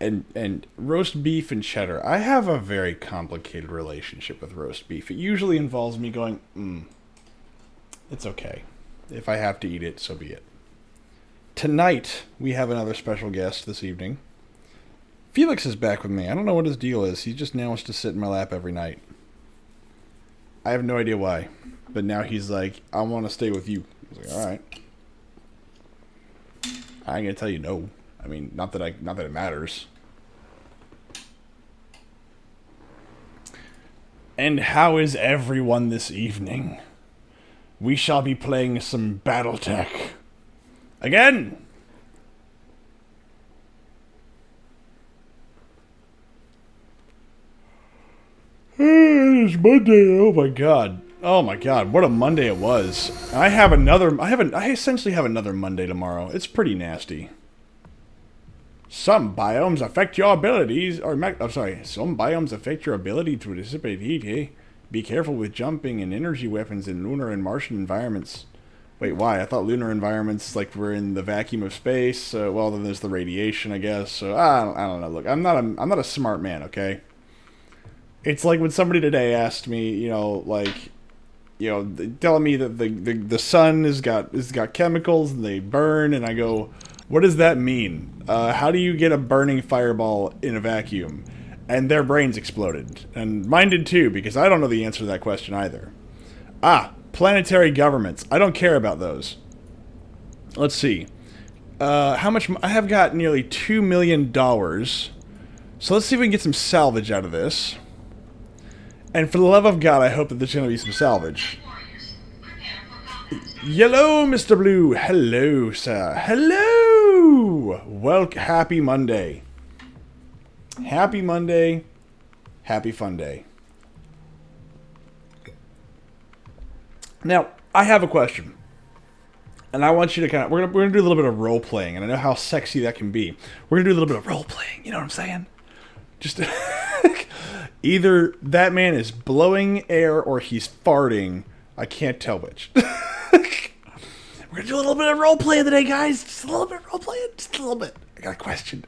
and roast beef and cheddar. I have a very complicated relationship with roast beef. It usually involves me going, it's okay. If I have to eat it, so be it. Tonight, we have another special guest this evening. Felix is back with me. I don't know what his deal is. He just now wants to sit in my lap every night. I have no idea why. But now he's like, I want to stay with you. I was like, alright. I ain't gonna tell you no. I mean, not that it matters. And how is everyone this evening? We shall be playing some Battletech. Again! It's Monday. Oh my god. Oh my god, what a Monday it was. I essentially have another Monday tomorrow. It's pretty nasty. Some biomes affect your abilities, some biomes affect your ability to dissipate heat, eh? Be careful with jumping and energy weapons in lunar and Martian environments. Wait, why? I thought lunar environments, like, we're in the vacuum of space. Well, then there's the radiation, I guess. So, I don't know. Look, I'm not a smart man, okay? It's like when somebody today asked me, telling me that the sun has got chemicals and they burn, and I go, what does that mean? How do you get a burning fireball in a vacuum? And their brains exploded. And mine did too, because I don't know the answer to that question either. Planetary governments. I don't care about those. Let's see. How much... I have got nearly $2 million. So let's see if we can get some salvage out of this. And for the love of God, I hope that there's going to be some salvage. Hello, Mr. Blue. Hello, sir. Hello! Well, happy Monday. Happy Monday. Happy fun day. Now, I have a question. And I want you to we're gonna do a little bit of role playing, and I know how sexy that can be. We're gonna do a little bit of role playing, you know what I'm saying? Just either that man is blowing air or he's farting. I can't tell which. We're gonna do a little bit of role playing today, guys. Just a little bit of role playing. Just a little bit. I got a question.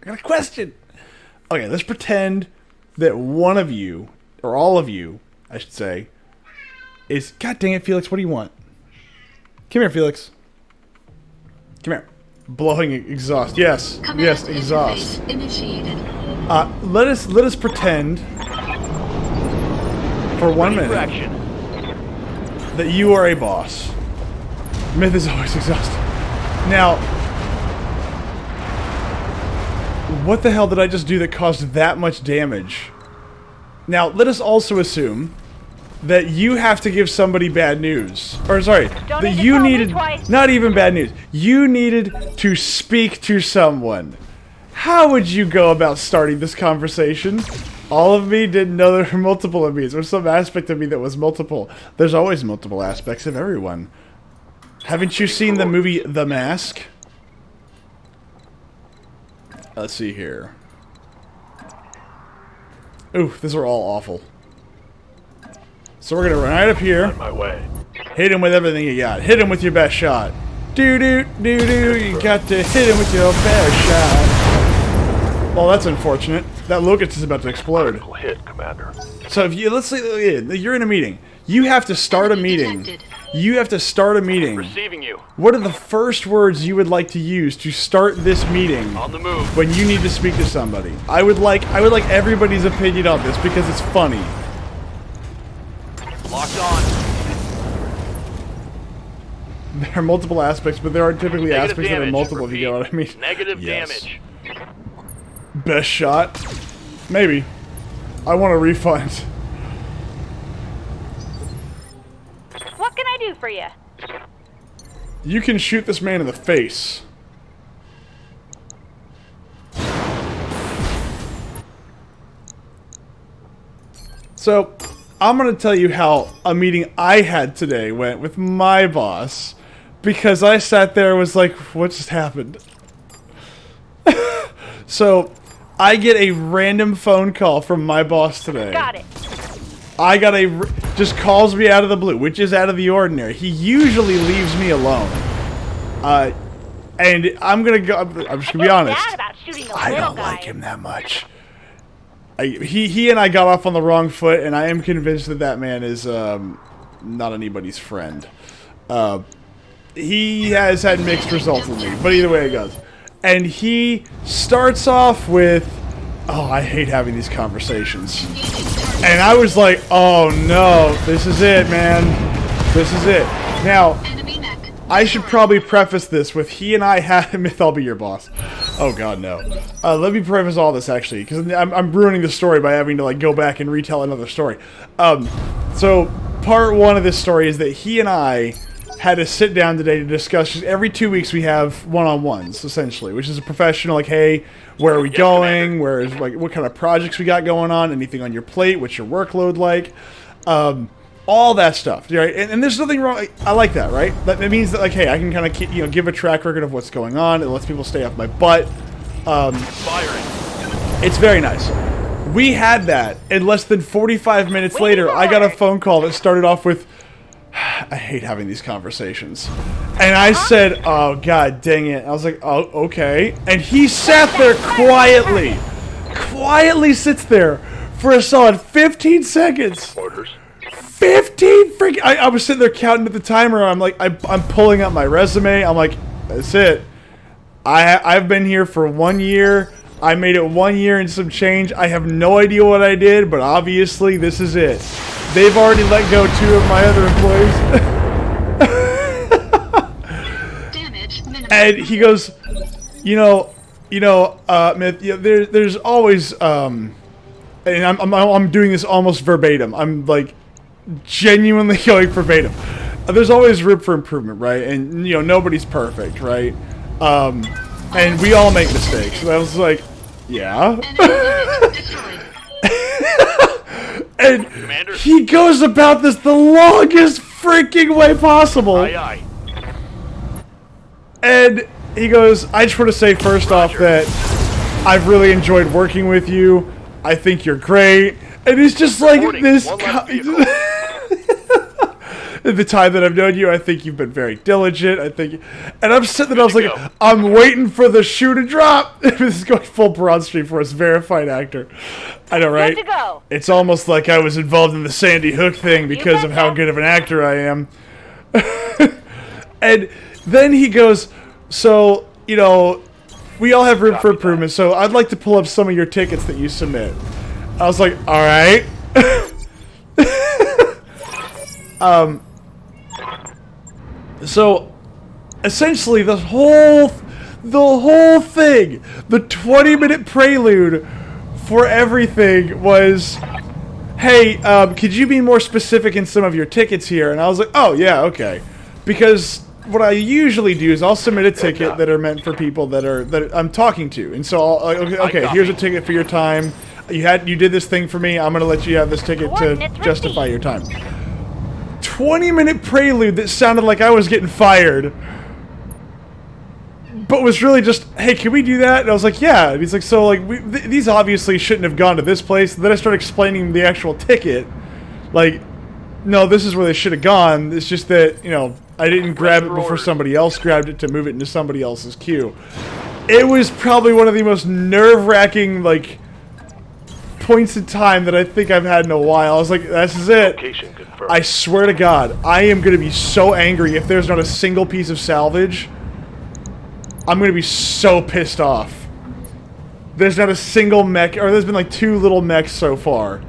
Okay, let's pretend that one of you, or all of you, I should say, is... God dang it, Felix, what do you want? Come here, Felix. Come here. Blowing exhaust. Yes. Command yes, exhaust. Initiated. Let us pretend for 1 minute that you are a boss. Myth is always exhausted. Now, what the hell did I just do that caused that much damage? Now, let us also assume that you have to give somebody bad news. Or, sorry, that you needed... Not even bad news. You needed to speak to someone. How would you go about starting this conversation? All of me didn't know there were multiple of me. There was some aspect of me that was multiple. There's always multiple aspects of everyone. Haven't you seen the movie The Mask? Let's see here. Ooh, these are all awful. So we're gonna run right up here. On my way. Hit him with everything you got. Hit him with your best shot. Do-do-do-do. You got to hit him with your best shot. Well, that's unfortunate. That locust is about to explode. Critical hit, Commander. So if you... Let's say you're in a meeting. You have to start a meeting. You have to start a meeting. Receiving you. What are the first words you would like to use to start this meeting On the move. when you need to speak to somebody? I would like everybody's opinion on this because it's funny. Locked on. There are multiple aspects, but there are typically Negative aspects that are damage. multiple, if you Repeat. get what I mean. Negative Yes. damage. Best shot? Maybe. I want a refund. What can I do for you? You can shoot this man in the face. So, I'm going to tell you how a meeting I had today went with my boss. Because I sat there and was like, what just happened? So, I get a random phone call from my boss today. Got it. I got just calls me out of the blue, which is out of the ordinary. He usually leaves me alone. And I'm gonna go. I'm just gonna be honest. Bad about shooting the I little don't guy. like him that much. He and I got off on the wrong foot, and I am convinced that that man is not anybody's friend. He has had mixed results with me, but either way it goes. And he starts off with, oh, I hate having these conversations. And I was like, oh no, this is it, man. This is it. Now, I should probably preface this with he and I had Myth, I'll be your boss. Oh god, no. Let me preface all this actually, because I'm ruining the story by having to like go back and retell another story. So part one of this story is that he and I had to sit down today to discuss. Just every 2 weeks we have one-on-ones essentially, which is a professional like, hey, where are we going? Where is like what kind of projects we got going on? Anything on your plate? What's your workload like? All that stuff, right? And there's nothing wrong. I like that, right? That means that like, hey, I can kind of give a track record of what's going on. It lets people stay off my butt. It's very nice. We had that, and less than 45 minutes later, I got a phone call that started off with, I hate having these conversations. And I said, oh, god dang it. I was like, oh, okay. And he sat there quietly sits there for a solid 15 seconds. Orders. 15 freaking... I was sitting there counting at the timer. I'm like, I'm pulling up my resume. I'm like, that's it. I've been here for 1 year. I made it 1 year and some change. I have no idea what I did, but obviously this is it. They've already let go 2 of my other employees. Damage minimum. And he goes, Myth, there's always, and I'm doing this almost verbatim. I'm like genuinely going verbatim. There's always room for improvement, right? And nobody's perfect, right? And we all make mistakes. And I was like, yeah. And Commander. he goes about this the longest freaking way possible. Aye, aye. And he goes, I just want to say first off that I've really enjoyed working with you. I think you're great. And it's just like Reporting. this. One last vehicle. The time that I've known you, I think you've been very diligent. And I'm sitting there, I was Good to like, go. I'm waiting for the shoe to drop. This is going full Broad Street for us, verified actor. I know, right? Good to go. It's almost like I was involved in the Sandy Hook thing because of how betcha. good of an actor I am. And then he goes, so, we all have room for improvement, so I'd like to pull up some of your tickets that you submit. I was like, all right. So, essentially, the whole thing, the 20-minute prelude for everything was, hey, could you be more specific in some of your tickets here? And I was like, oh, yeah, okay. Because what I usually do is I'll submit a ticket that are meant for people that I'm talking to. And so, okay, here's a ticket for your time. You did this thing for me. I'm going to let you have this ticket to Coordinates justify received. your time. 20-minute prelude that sounded like I was getting fired, but was really just, hey, can we do that? And I was like, yeah. And he's like, so like these obviously shouldn't have gone to this place. And then I started explaining the actual ticket, like, no, this is where they should have gone. It's just that I didn't grab it before somebody else grabbed it to move it into somebody else's queue. It was probably one of the most nerve-wracking like points in time that I think I've had in a while. I was like, this is it. Location confirmed. I swear to God, I am going to be so angry if there's not a single piece of salvage. I'm going to be so pissed off. There's not a single mech, or there's been like 2 little mechs so far.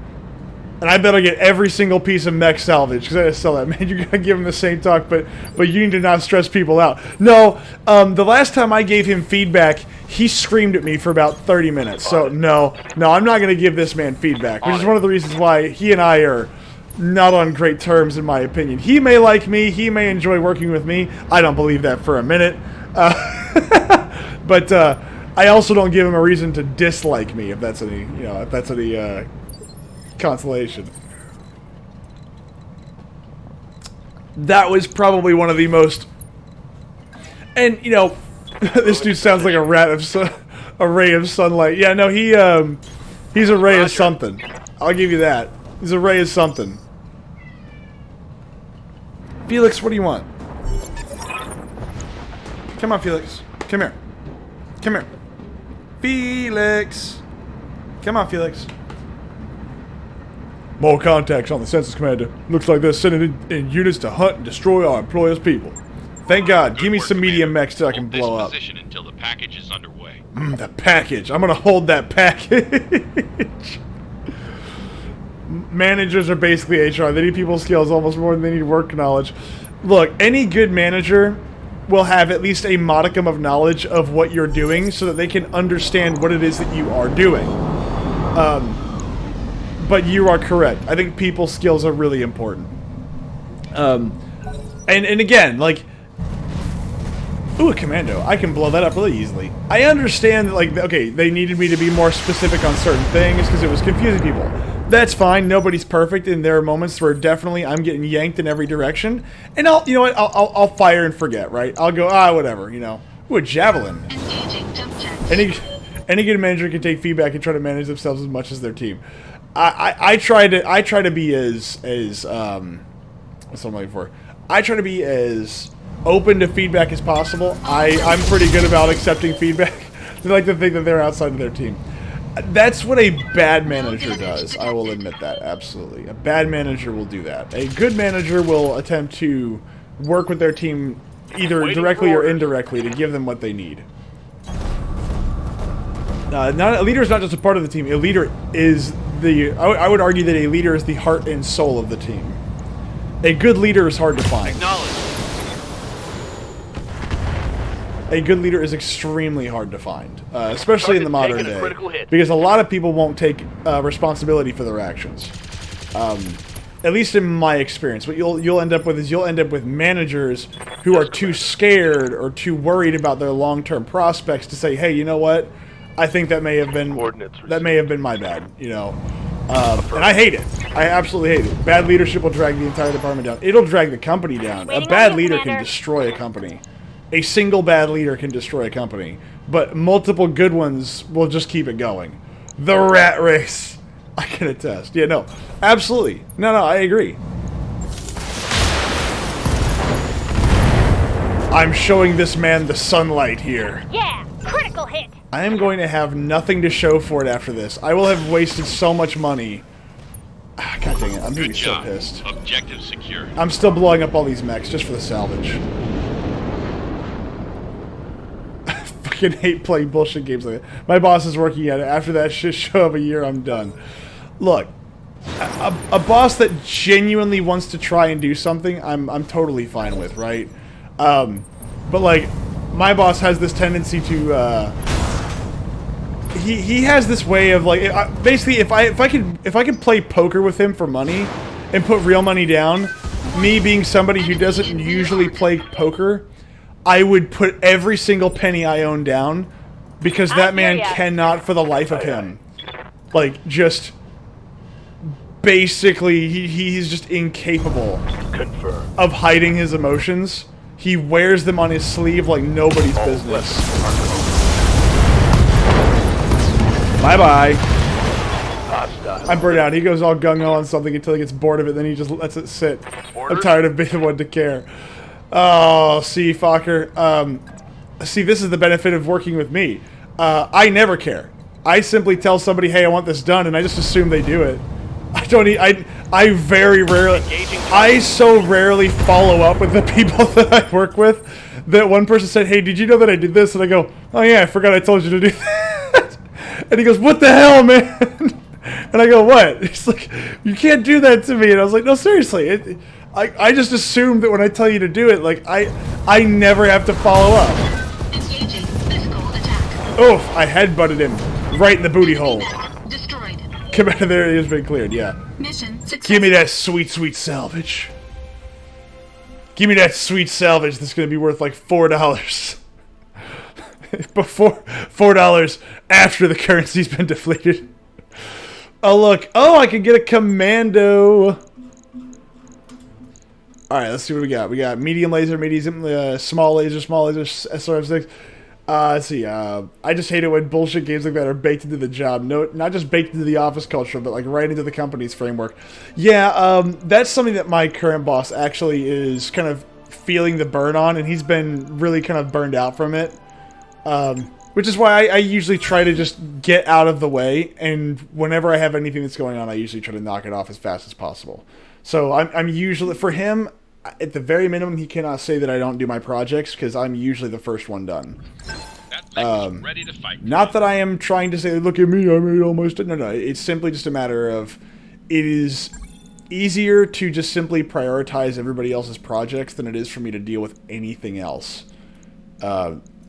And I better get every single piece of mech salvage, because I gotta sell that, man. You're going to give him the same talk, but you need to not stress people out. No, the last time I gave him feedback, he screamed at me for about 30 minutes. So, no, I'm not going to give this man feedback, which is one of the reasons why he and I are not on great terms, in my opinion. He may like me, he may enjoy working with me. I don't believe that for a minute. But I also don't give him a reason to dislike me, if that's any, consolation. That was probably one of the most, and this dude sounds like a a ray of sunlight. Yeah, no, he's a ray of something. I'll give you that. He's a ray of something. Felix, what do you want? Come on, Felix. Come here. Come here. Felix! Come on, Felix. More contacts on the census, Commander. Looks like they're sending in units to hunt and destroy our employers' people. Thank God. Give me some medium mechs so I can blow up. Position until the package is underway. The package. I'm gonna hold that package. Managers are basically HR. They need people skills almost more than they need work knowledge. Look, any good manager will have at least a modicum of knowledge of what you're doing so that they can understand what it is that you are doing. But you are correct. I think people skills are really important. And again, like, ooh, a commando. I can blow that up really easily. I understand that, like, okay, they needed me to be more specific on certain things because it was confusing people. That's fine. Nobody's perfect, and there are moments where definitely I'm getting yanked in every direction. And you know what? I'll fire and forget, right? I'll go, whatever, you know. Ooh, a javelin. Any good manager can take feedback and try to manage themselves as much as their team. I try to be as what's what I'm looking for? I try to be as open to feedback as possible. I'm pretty good about accepting feedback. They like to think that they're outside of their team. That's what a bad manager does. I will admit that, absolutely. A bad manager will do that. A good manager will attempt to work with their team either directly or indirectly to give them what they need. A leader is not just a part of the team. A leader is I would argue that a leader is the heart and soul of the team. A good leader is hard to find. A good leader is extremely hard to find, especially in the modern day, because a lot of people won't take responsibility for their actions. At least in my experience, what you'll end up with is managers who are too scared or too worried about their long-term prospects to say, "Hey, you know what? I think that may have been my bad," you know. And I hate it. I absolutely hate it. Bad leadership will drag the entire department down. It'll drag the company down. A bad leader can destroy a company. A single bad leader can destroy a company, but multiple good ones will just keep it going. The rat race. I can attest. Yeah, no. Absolutely. No, I agree. I'm showing this man the sunlight here. Yeah, critical hit. I am going to have nothing to show for it after this. I will have wasted so much money. God dang it. I'm getting so pissed. Objective secure. I'm still blowing up all these mechs just for the salvage. I hate playing bullshit games like that. My boss is working at it. After that shit show of a year, I'm done. Look, a boss that genuinely wants to try and do something, I'm totally fine with, right? But like, my boss has this tendency to he has this way of like, basically if I could play poker with him for money and put real money down, me being somebody who doesn't usually play poker, I would put every single penny I own down, because that man cannot for the life of him, like, just basically he's just incapable of hiding his emotions. He wears them on his sleeve like nobody's business. Bye-bye. I'm burnt out. He goes all gung-ho on something until he gets bored of it, then he just lets it sit. I'm tired of being the one to care. Oh, see, Fokker. See, this is the benefit of working with me. I never care. I simply tell somebody, hey, I want this done, and I just assume they do it. I don't I very rarely... I so rarely follow up with the people that I work with that one person said, hey, did you know that I did this? And I go, oh yeah, I forgot I told you to do that. And he goes, what the hell, man? And I go, what? He's like, you can't do that to me. And I was like, no, seriously. I just assume that when I tell you to do it, like, I never have to follow up. Engaging physical attack. Oof, I headbutted him right in the booty hole. Destroyed. Commander, there, it has been cleared, yeah. Mission success. Give me that sweet, sweet salvage. Give me that sweet salvage that's going to be worth like $4. Before $4 after the currency's been deflated. Oh, look. Oh, I can get a commando. Alright, let's see what we got. We got medium laser, small laser, SRF6. Let's see. I just hate it when bullshit games like that are baked into the job. No, not just baked into the office culture, but like right into the company's framework. Yeah, that's something that my current boss actually is kind of feeling the burn on, and he's been really kind of burned out from it. Ooh, Which is why I usually try to just get out of the way, and whenever I have anything that's going on, I usually try to knock it off as fast as possible. So I'm usually, for him, at the very minimum, he cannot say that I don't do my projects, because I'm usually the first one done. That thing is ready to fight. Not that I am trying to say, look at me, I made almost... No, it's simply just a matter of, it is easier to just simply prioritize everybody else's projects than it is for me to deal with anything else.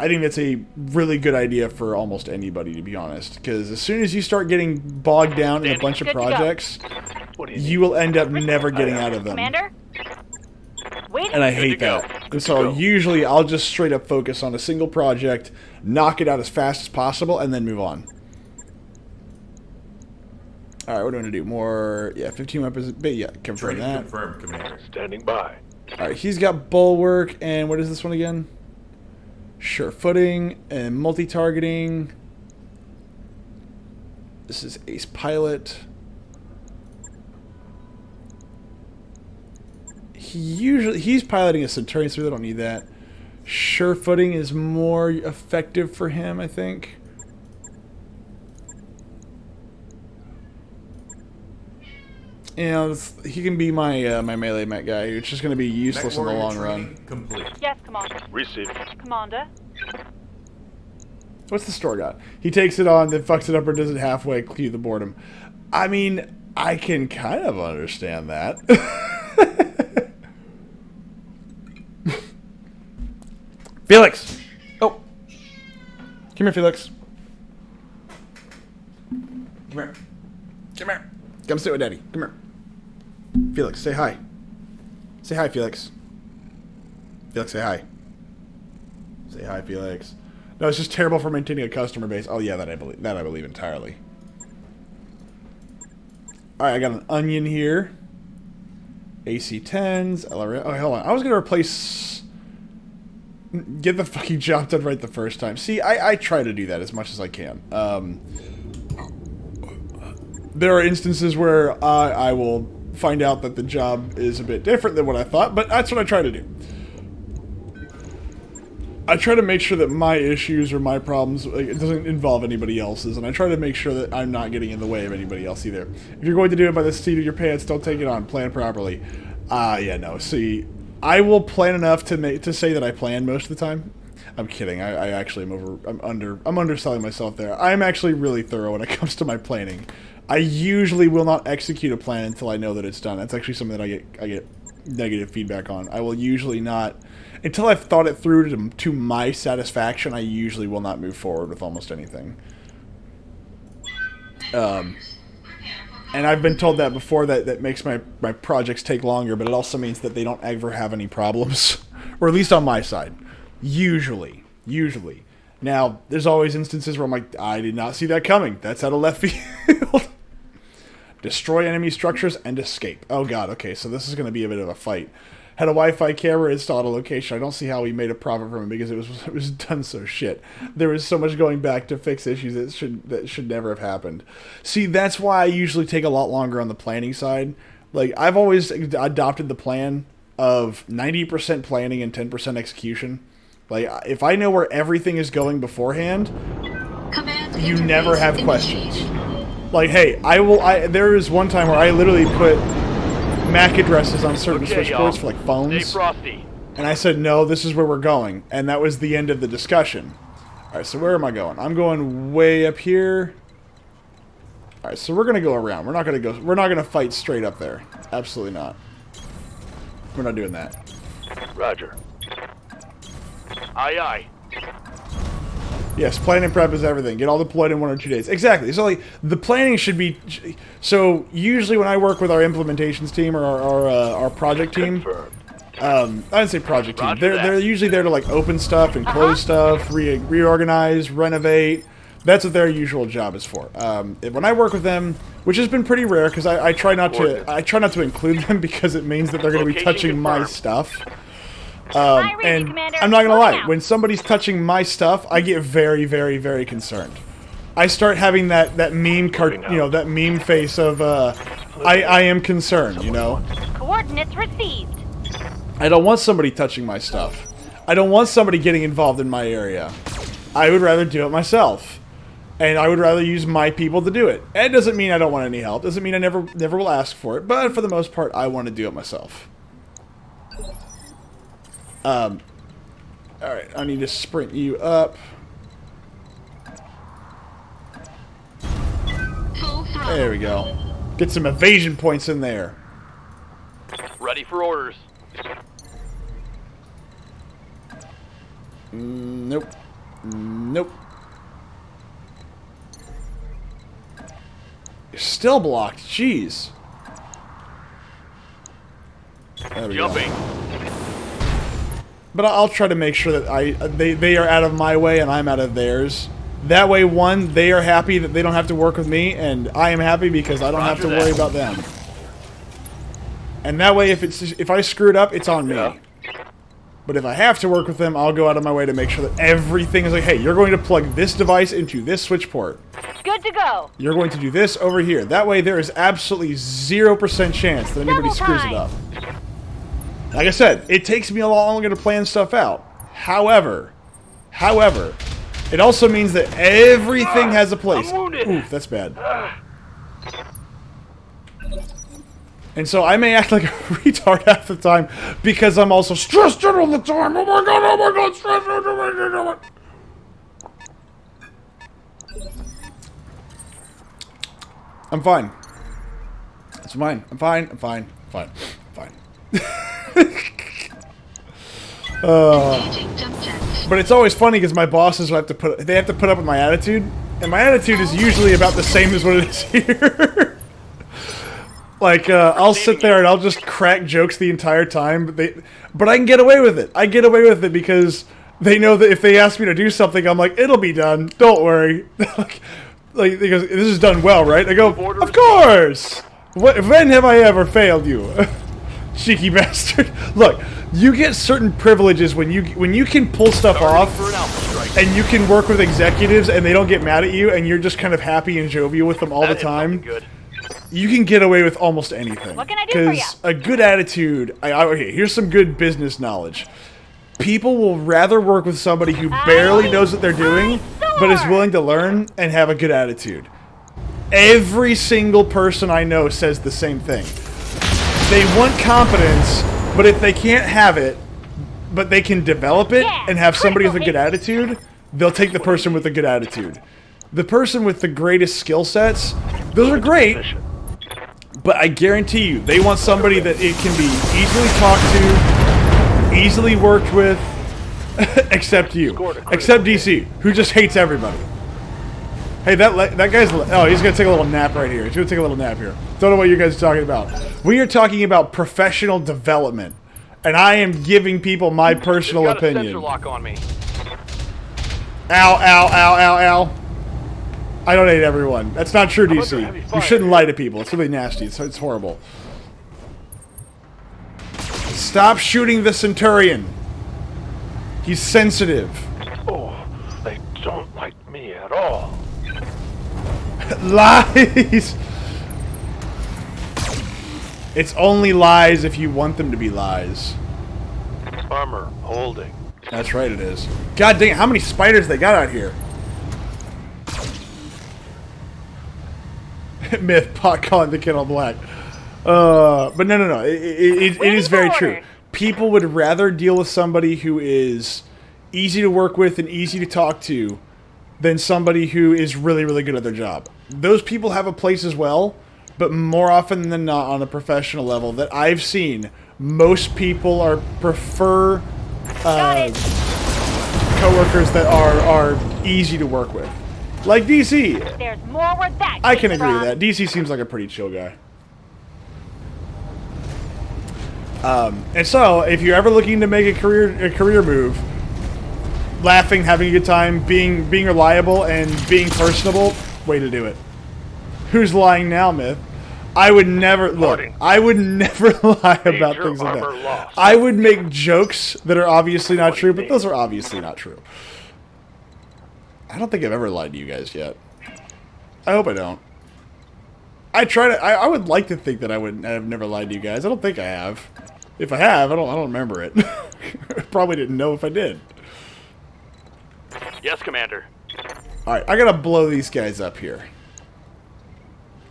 I think that's a really good idea for almost anybody, to be honest. Because as soon as you start getting bogged down in a bunch of projects, you will end up never getting out of them. Commander? Wait. And I hate that. And so usually I'll just straight up focus on a single project, knock it out as fast as possible, and then move on. Alright, what do I want to do? More, yeah, 15 weapons. But yeah, confirm that. Confirmed, Commander. Standing by. Alright, he's got bulwark, and what is this one again? Sure footing and multi-targeting. This is ace pilot. He's piloting a Centurion, so we don't need that. Sure footing is more effective for him, I think. You know, he can be my my melee mech guy. It's just going to be useless in the long run. Complete. Yes, Commander. Received. Commander. What's the store got? He takes it on, then fucks it up or does it halfway, cue the boredom. I mean, I can kind of understand that. Felix! Oh. Come here, Felix. Come here. Come here. Come sit with Daddy. Come here. Felix, say hi. Say hi, Felix. Felix, say hi. Say hi, Felix. No, it's just terrible for maintaining a customer base. Oh yeah, that I believe entirely. Alright, I got an onion here. AC-10s, LRM. Oh, hold on. I was going to replace... Get the fucking job done right the first time. See, I try to do that as much as I can. There are instances where I will find out that the job is a bit different than what I thought, but that's what I try to do. I try to make sure that my issues or my problems, like, it doesn't involve anybody else's, and I try to make sure that I'm not getting in the way of anybody else either. If you're going to do it by the seat of your pants, don't take it on. Plan properly. Yeah, no. See, I will plan enough to say that I plan most of the time. I'm kidding. I actually I'm underselling myself there. I'm actually really thorough when it comes to my planning. I usually will not execute a plan until I know that it's done. That's actually something that I get negative feedback on. I will usually not, until I've thought it through to my satisfaction, I usually will not move forward with almost anything. And I've been told that before, that makes my projects take longer, but it also means that they don't ever have any problems. Or at least on my side. Usually. Now, there's always instances where I'm like, I did not see that coming. That's out of left field. Destroy enemy structures and escape. Oh god, okay, so this is going to be a bit of a fight. Had a Wi-Fi camera installed at a location. I don't see how we made a profit from it because it was done so shit. There was so much going back to fix issues that should never have happened. See, that's why I usually take a lot longer on the planning side. Like, I've always adopted the plan of 90% planning and 10% execution. Like, if I know where everything is going beforehand, you never have questions. Like, hey, there is one time where I literally put MAC addresses on certain switchboards for, like, phones. Stay frosty. And I said, no, this is where we're going. And that was the end of the discussion. Alright, so where am I going? I'm going way up here. Alright, so we're gonna go around. We're not gonna fight straight up there. Absolutely not. We're not doing that. Roger. Aye, aye. Yes, plan and prep is everything. Get all deployed in 1 or 2 days. Exactly. So, like, the planning should be... So, usually when I work with our implementations team or our project team... I didn't say project team. They're usually there to, like, open stuff and close stuff, reorganize, renovate. That's what their usual job is for. When I work with them, which has been pretty rare, because I try not to include them because it means that they're going to be touching my stuff. And I'm not gonna lie, when somebody's touching my stuff, I get very, very, very concerned. I start having that meme that meme face of I am concerned, you know. Coordinates received. I don't want somebody touching my stuff. I don't want somebody getting involved in my area. I would rather do it myself. And I would rather use my people to do it. It doesn't mean I don't want any help. Doesn't mean I never will ask for it. But for the most part, I want to do it myself. Alright, I need to sprint you up. Full throttle. There we go. Get some evasion points in there. Ready for orders. Nope. Nope. You're still blocked. Jeez. There we Jumping. go. But I'll try to make sure that they are out of my way and I'm out of theirs. That way, one, they are happy that they don't have to work with me, and I am happy because I don't have to worry about them. And that way, if I screw it up, it's on me. But if I have to work with them, I'll go out of my way to make sure that everything is like, hey, you're going to plug this device into this switch port. Good to go. You're going to do this over here. That way, there is absolutely 0% chance that anybody screws it up. Like I said, it takes me a lot longer to plan stuff out. However, it also means that everything has a place. Oof, that's bad. And so I may act like a retard half the time because I'm also stressed out all the time. Oh my god, stressed out. I'm fine. It's fine. I'm fine. I'm fine. I'm fine. I'm fine. Engaging jump jets. But it's always funny because my bosses have to put up with my attitude, and my attitude is usually about the same as what it is here. Like I'll sit there and I'll just crack jokes the entire time, but I can get away with it. I get away with it because they know that if they ask me to do something, I'm like, it'll be done. Don't worry. like because this is done well, right? I go, of course. When have I ever failed you? Cheeky bastard. Look, you get certain privileges when you can pull stuff off and you can work with executives and they don't get mad at you and you're just kind of happy and jovial with them all the time. You can get away with almost anything. What can I do for ya? Because a good attitude... okay, here's some good business knowledge. People will rather work with somebody who barely knows what they're doing, but is willing to learn and have a good attitude. Every single person I know says the same thing. They want competence, but if they can't have it, but they can develop it and have somebody with a good attitude, they'll take the person with a good attitude. The person with the greatest skill sets, those are great, but I guarantee you, they want somebody that it can be easily talked to, easily worked with, except you. Except DC, who just hates everybody. Hey, that guy's... Oh, he's going to take a little nap right here. He's going to take a little nap here. Don't know what you guys are talking about. We are talking about professional development, and I am giving people my personal opinion. Sensor lock on me. Ow, ow, ow, ow, ow. I don't hate everyone. That's not true, DC. You shouldn't lie to people. It's really nasty. It's horrible. Stop shooting the Centurion. He's sensitive. Oh, they don't like me at all. Lies! It's only lies if you want them to be lies. Armor holding. That's right, it is. God dang, how many spiders they got out here? Myth, pot calling the kid all black. But no. It is very true. People would rather deal with somebody who is easy to work with and easy to talk to than somebody who is really, really good at their job. Those people have a place as well, but more often than not on a professional level that I've seen, most people prefer coworkers that are easy to work with. Like DC. There's more where that I can came agree with from. that. DC seems like a pretty chill guy. And so, if you're ever looking to make a career move, laughing, having a good time, being reliable, and being personable, way to do it. Who's lying now, Myth? I would never look. I would never lie about things like that. I would make jokes that are obviously not true, but those are obviously not true. I don't think I've ever lied to you guys yet. I hope I don't. I would like to think that I've never lied to you guys. I don't think I have. If I have, I don't remember it. Probably didn't know if I did. Yes, Yes, Commander. Alright, I gotta blow these guys up here.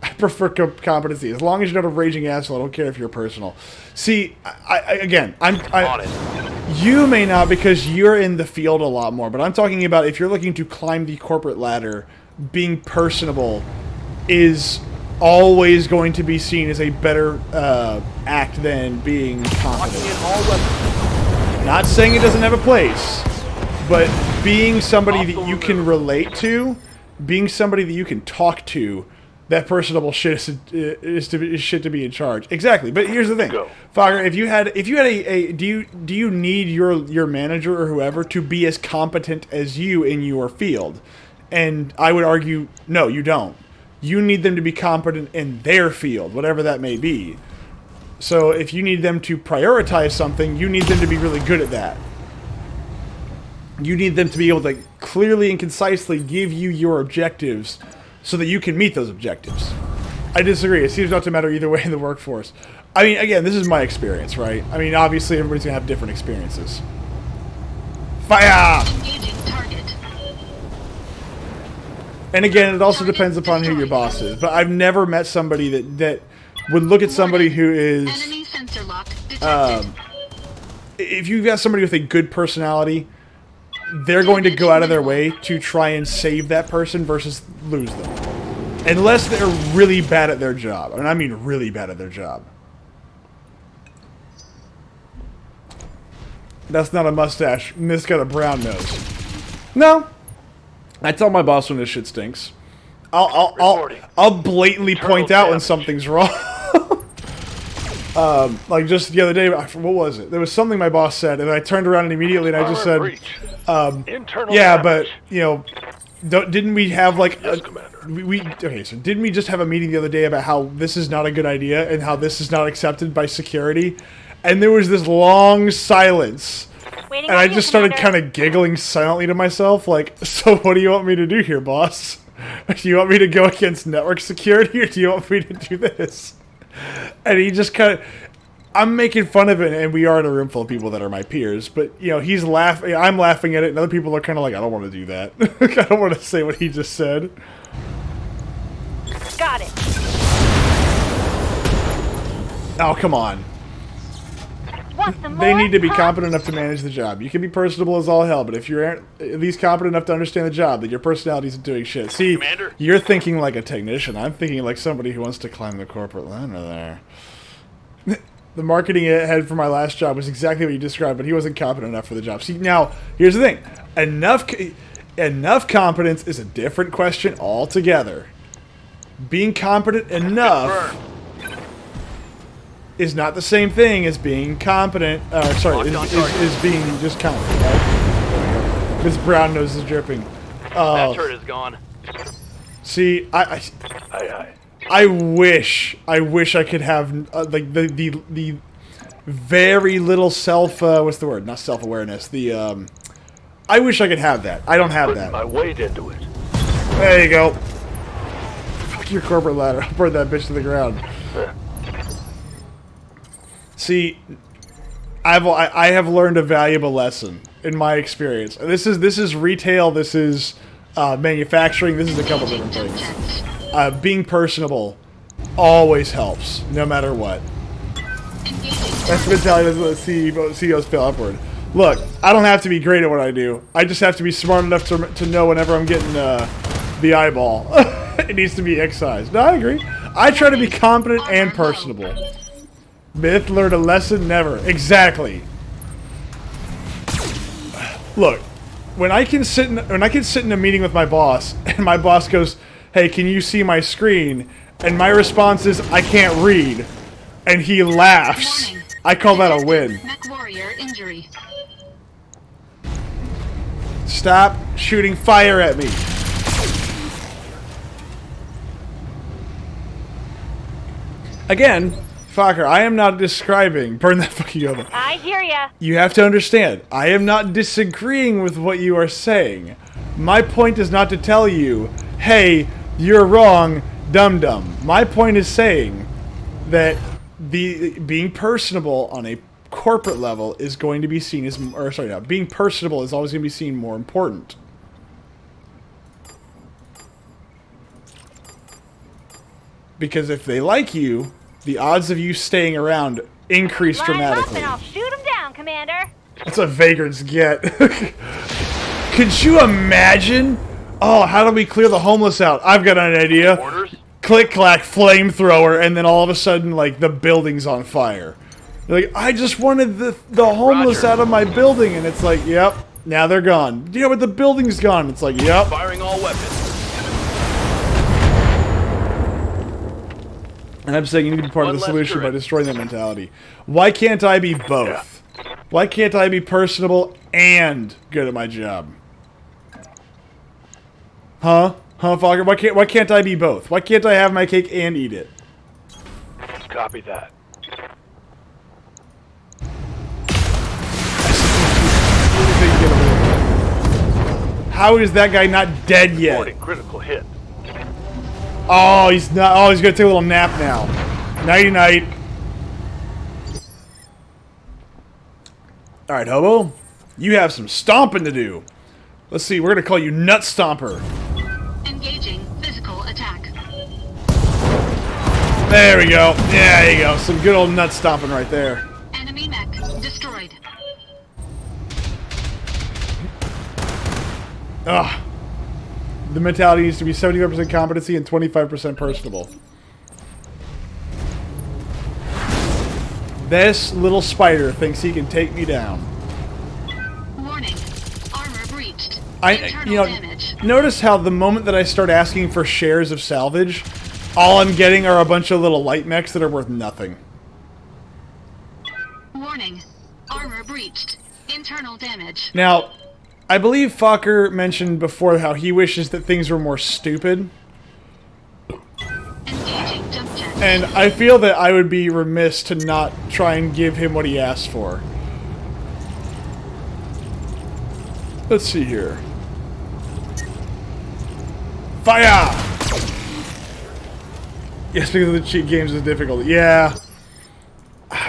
I prefer competency. As long as you're not a raging asshole, I don't care if you're personal. See, On it. you may not because you're in the field a lot more, but I'm talking about if you're looking to climb the corporate ladder, being personable is always going to be seen as a better act than being confident. Not saying it doesn't have a place, but being somebody that you can relate to, being somebody that you can talk to, that personable shit is shit to be in charge. Exactly. But here's the thing, Fogger. If you had a do you need your manager or whoever to be as competent as you in your field? And I would argue, no, you don't. You need them to be competent in their field, whatever that may be. So if you need them to prioritize something, you need them to be really good at that. You need them to be able to clearly and concisely give you your objectives so that you can meet those objectives. I disagree. It seems not to matter either way in the workforce. I mean, again, this is my experience, right? I mean, obviously everybody's going to have different experiences. Fire! Engaging target. And again, it also depends upon who your boss is. But I've never met somebody that would look at somebody who is... Enemy sensor lock detected. If you've got somebody with a good personality, they're going to go out of their way to try and save that person versus lose them. Unless they're really bad at their job. And I mean really bad at their job. That's not a mustache. This got a brown nose. No. I tell my boss when this shit stinks. I'll blatantly point out when something's wrong. Like just the other day, what was it? There was something my boss said, and I turned around and immediately, and I just said, "Yeah, but you know, didn't we have like okay? So didn't we just have a meeting the other day about how this is not a good idea and how this is not accepted by security?" And there was this long silence. And I just started kind of giggling silently to myself, like, so what do you want me to do here, boss? Do you want me to go against network security, or do you want me to do this? And he just kind of... I'm making fun of it, and we are in a room full of people that are my peers, but, you know, he's laughing, I'm laughing at it, and other people are kind of like, I don't want to do that. I don't want to say what he just said. Got it. Oh, come on. They need to be competent enough to manage the job. You can be personable as all hell, but if you're at least competent enough to understand the job, that your personality isn't doing shit. See, Commander? You're thinking like a technician. I'm thinking like somebody who wants to climb the corporate ladder there. The marketing head for my last job was exactly what you described, but he wasn't competent enough for the job. See, now, here's the thing. Enough competence is a different question altogether. Being competent enough... is not the same thing as being competent. Is being just competent. Right? This brown nose is dripping. That turret is gone. See, I wish I could have like the very little self. What's the word? Not self-awareness. The I wish I could have that. I don't have that. My weight into it. There you go. Fuck your corporate ladder. I'll burn that bitch to the ground. See, I have learned a valuable lesson in my experience. This is retail. This is manufacturing. This is a couple different things. Being personable always helps, no matter what. That's the mentality that CEOs fail upward. Look, I don't have to be great at what I do. I just have to be smart enough to know whenever I'm getting the eyeball. It needs to be excised. No, I agree. I try to be competent and personable. Myth, learn a lesson, never. Exactly. Look, when I can sit in a meeting with my boss, and my boss goes, "Hey, can you see my screen?" and my response is, "I can't read," and he laughs. I call that a win. MechWarrior injury. Stop shooting fire at me. Again. Fucker, I am not describing... Burn that fucking oven. I hear ya. You have to understand, I am not disagreeing with what you are saying. My point is not to tell you, hey, you're wrong, dum-dum. My point is saying that being personable on a corporate level is going to be seen as... Or, sorry, no, being personable is always going to be seen more important. because if they like you, the odds of you staying around increase Line 'em up dramatically. and I'll shoot 'em down, Commander. That's what vagrants get. Could you imagine? Oh, how do we clear the homeless out? I've got an idea. Orders? Click clack, flamethrower, and then all of a sudden, like, the building's on fire. You're like, I just wanted the homeless Roger. out of my building, and it's like, yep, now they're gone. Yeah, but the building's gone. It's like, yep. Firing all weapons. And I'm saying you need to be part of One the less solution by turret. destroying that mentality. Why can't I be both? Why can't I be personable and good at my job? Huh? Huh, Fogger? Why can't I be both? Why can't I have my cake and eat it? Copy that. How is that guy not dead yet? Reporting critical hit. Oh, he's not. Oh, he's gonna take a little nap now. Nighty night. All right, Hobo, you have some stomping to do. Let's see. We're gonna call you Nut Stomper. Engaging physical attack. There we go. Yeah, there you go. Some good old nut stomping right there. Enemy mech destroyed. Ugh. The mentality needs to be 75% competency and 25% personable. This little spider thinks he can take me down. Warning. Armor breached. You Internal know, damage. notice how the moment that I start asking for shares of salvage, all I'm getting are a bunch of little light mechs that are worth nothing. Warning. Armor breached. Internal damage. Now, I believe Fokker mentioned before how he wishes that things were more stupid. Engaging jump jet. And I feel that I would be remiss to not try and give him what he asked for. Let's see here. Fire! Yes, because of the cheat games is difficult. Yeah.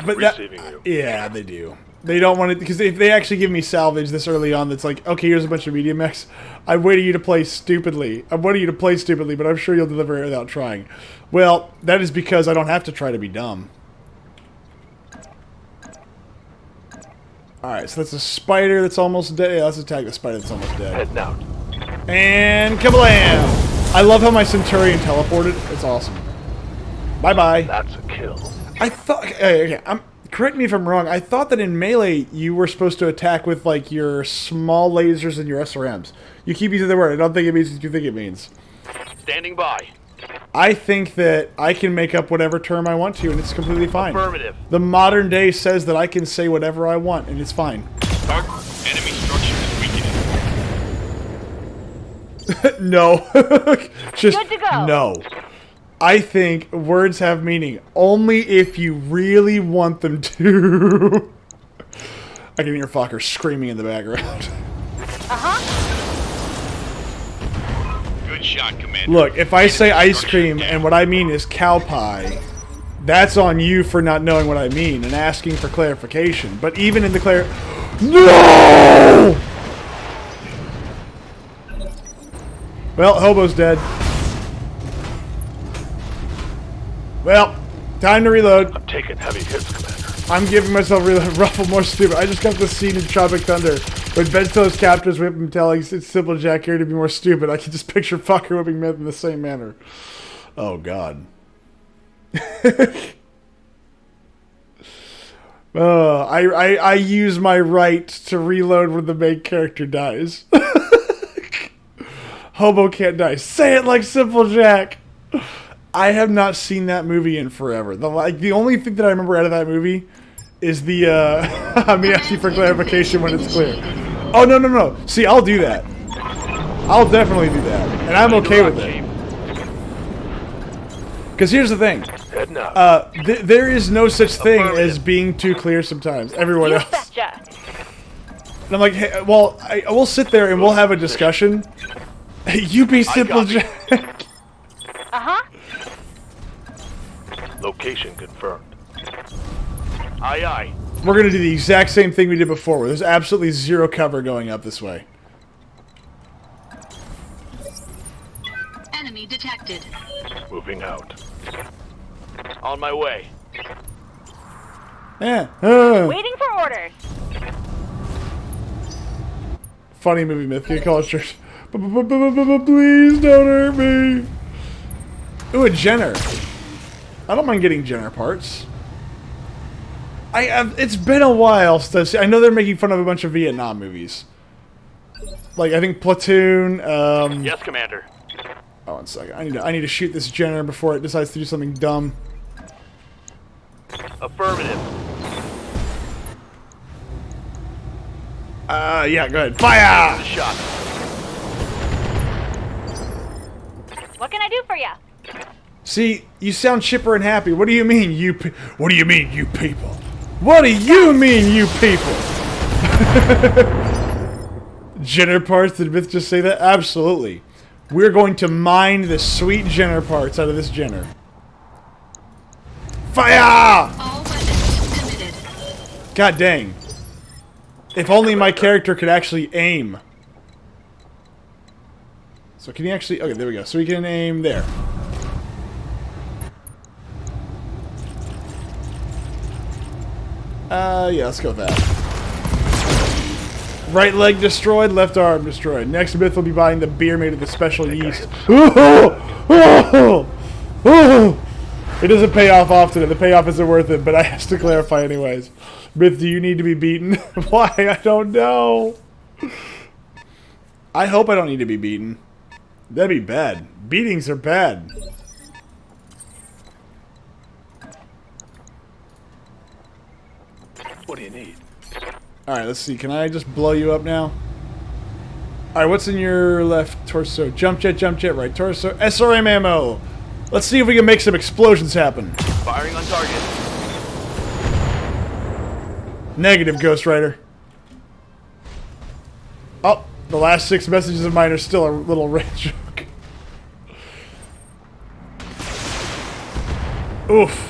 But Receiving you. yeah, they do. They don't want it, because if they actually give me salvage this early on, that's like, okay, here's a bunch of medium mechs. I'm waiting you to play stupidly. I'm waiting you to play stupidly, but I'm sure you'll deliver it without trying. Well, that is because I don't have to try to be dumb. Alright, so that's a spider that's almost dead. Yeah, let's attack the spider that's almost dead. Heading out. And kablam! I love how my Centurion teleported. It's awesome. Bye-bye. That's a kill. I thought... Okay, correct me if I'm wrong. I thought that in Melee, you were supposed to attack with, like, your small lasers and your SRMs. You keep using the word. I don't think it means what you think it means. Standing by. I think that I can make up whatever term I want to, and it's completely fine. Affirmative. The modern day says that I can say whatever I want, and it's fine. Target. Enemy structure is weakening. No. Just Good to go. no. I think words have meaning only if you really want them to. I can hear Fokker screaming in the background. Good shot, Commander. Look, if I say Enemy ice structure cream down. and what I mean is cow pie, that's on you for not knowing what I mean and asking for clarification. But even in the No! Well, Hobo's dead. Well, time to reload. I'm taking heavy hits, Commander. I'm giving myself reload. Ruffle more stupid. I just got the scene in Tropic Thunder when Ben Stiller's captors whip him telling it's Simple Jack here to be more stupid. I can just picture Fucker whipping Myth in the same manner. Oh, God. I use my right to reload when the main character dies. Hobo can't die. Say it like Simple Jack. I have not seen that movie in forever. The only thing that I remember out of that movie is the I'm asking for clarification when it's clear. Oh no. See, I'll do that. I'll definitely do that, and I'm okay with it. Because here's the thing. Heading out. There is no such thing as being too clear sometimes. Everyone You else. betcha. And I'm like, hey, well, we'll sit there and we'll have a discussion. You be Simple got you. Jack. Location confirmed. Aye, aye. We're going to do the exact same thing we did before, where there's absolutely zero cover going up this way. Enemy detected. Moving out. On my way. Yeah. Waiting for orders. Funny movie myth. Get culture. Please don't hurt me. Ooh, a Jenner. I don't mind getting Jenner parts. It's been a while since I know they're making fun of a bunch of Vietnam movies. Like I think Platoon. Yes, Commander. Oh, 1 second. I need to shoot this Jenner before it decides to do something dumb. Affirmative. Yeah, go ahead. Fire! The shot. What can I do for you? See, you sound chipper and happy. What do you mean, you What do you mean, you people? What do you mean, you people? Jenner parts, did Myth just say that? Absolutely. We're going to mine the sweet Jenner parts out of this Jenner. Fire! All weapons committed. God dang. If only my character could actually aim. So can he actually... Okay, there we go. So he can aim there. Yeah, let's go with that. Right leg destroyed, left arm destroyed. Next Myth will be buying the beer made with the special yeast. It doesn't pay off often, and the payoff isn't worth it, but I have to clarify anyways. Myth, do you need to be beaten? Why? I don't know. I hope I don't need to be beaten. That'd be bad. Beatings are bad. What do you need? Alright, let's see. Can I just blow you up now? Alright, what's in your left torso? Jump jet, right torso. SRM ammo! Let's see if we can make some explosions happen. Firing on target. Negative, Ghost Rider. Oh, the last 6 messages of mine are still a little red joke. Oof.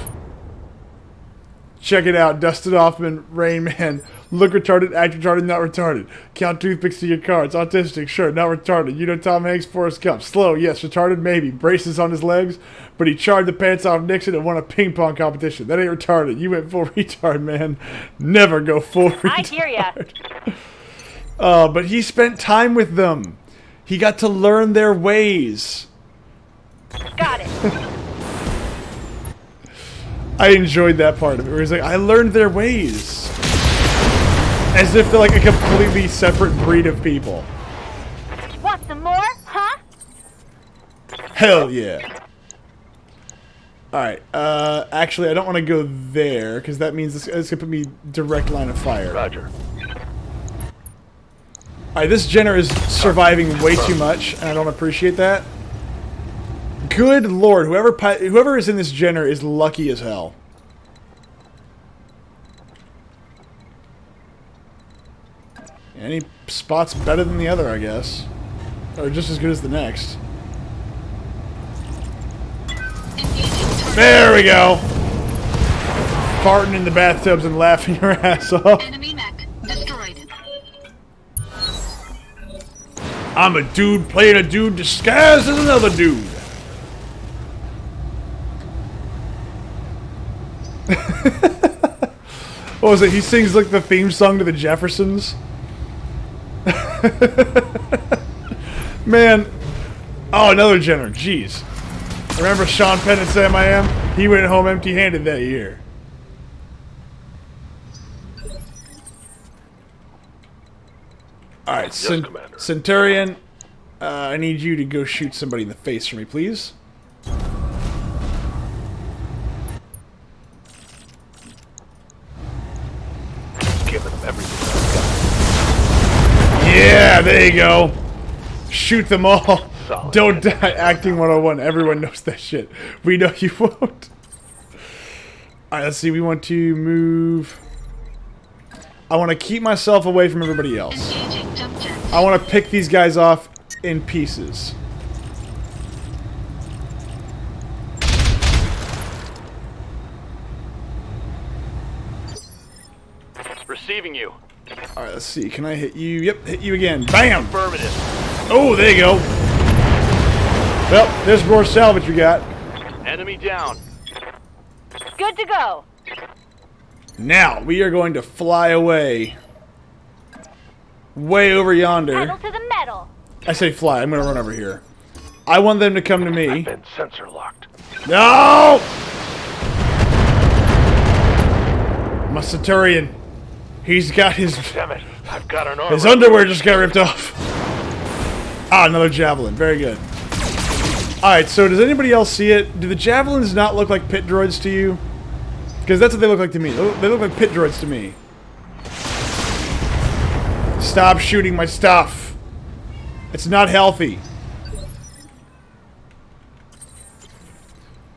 Check it out. Dustin Hoffman, Rain Man. Look retarded, act retarded, not retarded. Count toothpicks to your cards. Autistic, sure, not retarded. You know Tom Hanks, Forrest Gump. Slow, yes. Retarded, maybe. Braces on his legs, but he charred the pants off Nixon and won a ping pong competition. That ain't retarded. You went full retard, man. Never go full retard. I hear ya. But he spent time with them. He got to learn their ways. Got it. I enjoyed that part of it, where he's like, I learned their ways. As if they're like a completely separate breed of people. Want some more? Huh? Hell yeah. Alright, actually I don't want to go there, because that means it's going to put me direct line of fire. Roger. Alright, this Jenner is surviving way too much, and I don't appreciate that. Good lord, whoever is in this Jenner is lucky as hell. Any spot's better than the other, I guess. Or just as good as the next. There we go! Farting in the bathtubs and laughing your ass off. Enemy mech destroyed. I'm a dude playing a dude disguised as another dude. What was it? He sings like the theme song to the Jeffersons. Man. Oh, another Jenner. Jeez. Remember Sean Penn and Sam I Am? He went home empty-handed that year. Alright, Commander. Centurion. I need you to go shoot somebody in the face for me, please. Give them everything Yeah, there you go. Shoot them all. Solid. Don't die. Acting 101. Everyone knows that shit. We know you won't. Alright, let's see. We want to move. I want to keep myself away from everybody else. Engaging jump jets. I want to pick these guys off in pieces. Receiving you. Alright, let's see. Can I hit you? Yep, hit you again. Bam! Affirmative. Oh, there you go. Well, there's more salvage we got. Enemy down. Good to go. Now, we are going to fly away. Way over yonder. Pedal to the metal. I say fly, I'm going to run over here. I want them to come to me. I've been sensor locked. No! My Centurion. He's got his Damn it! I've got an armor. his underwear just got ripped off. Ah, another javelin. Very good. Alright, so does anybody else see it? Do the javelins not look like pit droids to you? Because that's what they look like to me. They look like pit droids to me. Stop shooting my stuff. It's not healthy.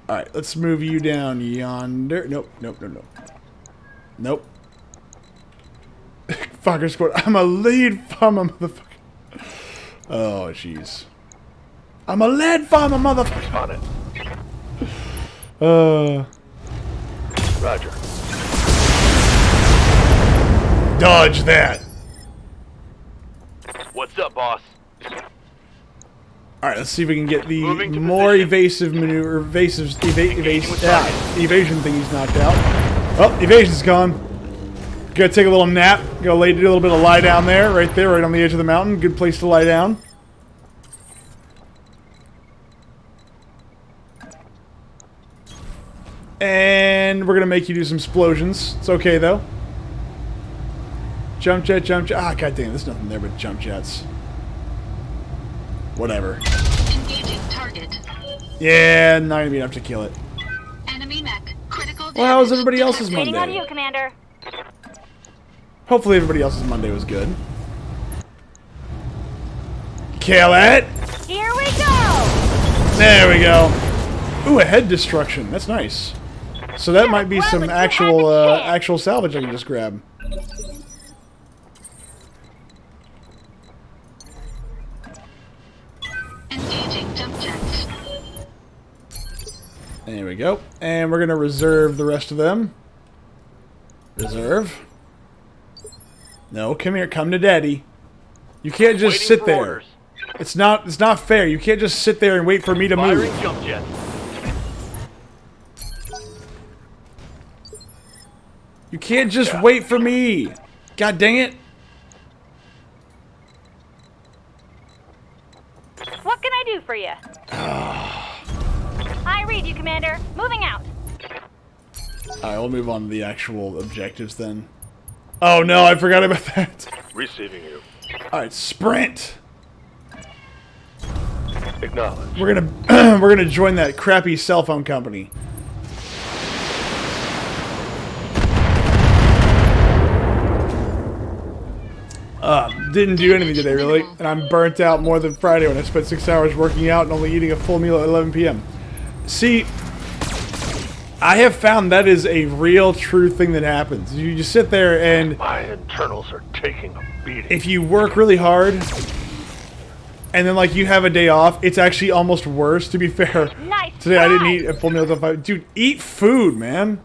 Alright, let's move you down yonder. Nope, nope, nope, nope. Nope. Fucker squad. I'm a lead farmer, motherfucker. Oh, jeez. I'm a lead farmer, motherfucker. On it. Roger. Dodge that. What's up, boss? Alright, let's see if we can get the Moving to more position. evasive maneuver, Engaging with target. evasion thing he's knocked out. Oh, evasion's gone. Gotta take a little nap. Gotta do a little bit of lie down there, right on the edge of the mountain. Good place to lie down. And we're gonna make you do some explosions. It's okay though. Jump jet, jump jet. Ah, god damn, there's nothing there but jump jets. Whatever. Engaging target. Yeah, not gonna be enough to kill it. Enemy mech. Critical damage. Well, how was everybody else's detected. Waiting on Monday? you, Commander. Hopefully everybody else's Monday was good. Kill it! Here we go. There we go. Ooh, a head destruction. That's nice. So that might be some actual salvage I can just grab. Engaging jump jets. There we go. And we're gonna reserve the rest of them. Reserve. No, come here. Come to daddy. You can't just Waiting sit for there. orders. It's not fair. You can't just sit there and wait for me to move. Firing jump jets. You can't just wait for me. God dang it. What can I do for you? I read you, Commander. Moving out. Alright, we'll move on to the actual objectives then. Oh no, I forgot about that. Receiving you. Alright, sprint. Acknowledge. We're gonna we're gonna join that crappy cell phone company. Didn't do anything today really, and I'm burnt out more than Friday when I spent 6 hours working out and only eating a full meal at 11 p.m. See, I have found that is a real true thing that happens. You just sit there and My internals are taking a beating. if you work really hard and then like you have a day off, it's actually almost worse, to be fair. Nice Today I didn't try. eat a full meal until 5. Dude, eat food, man.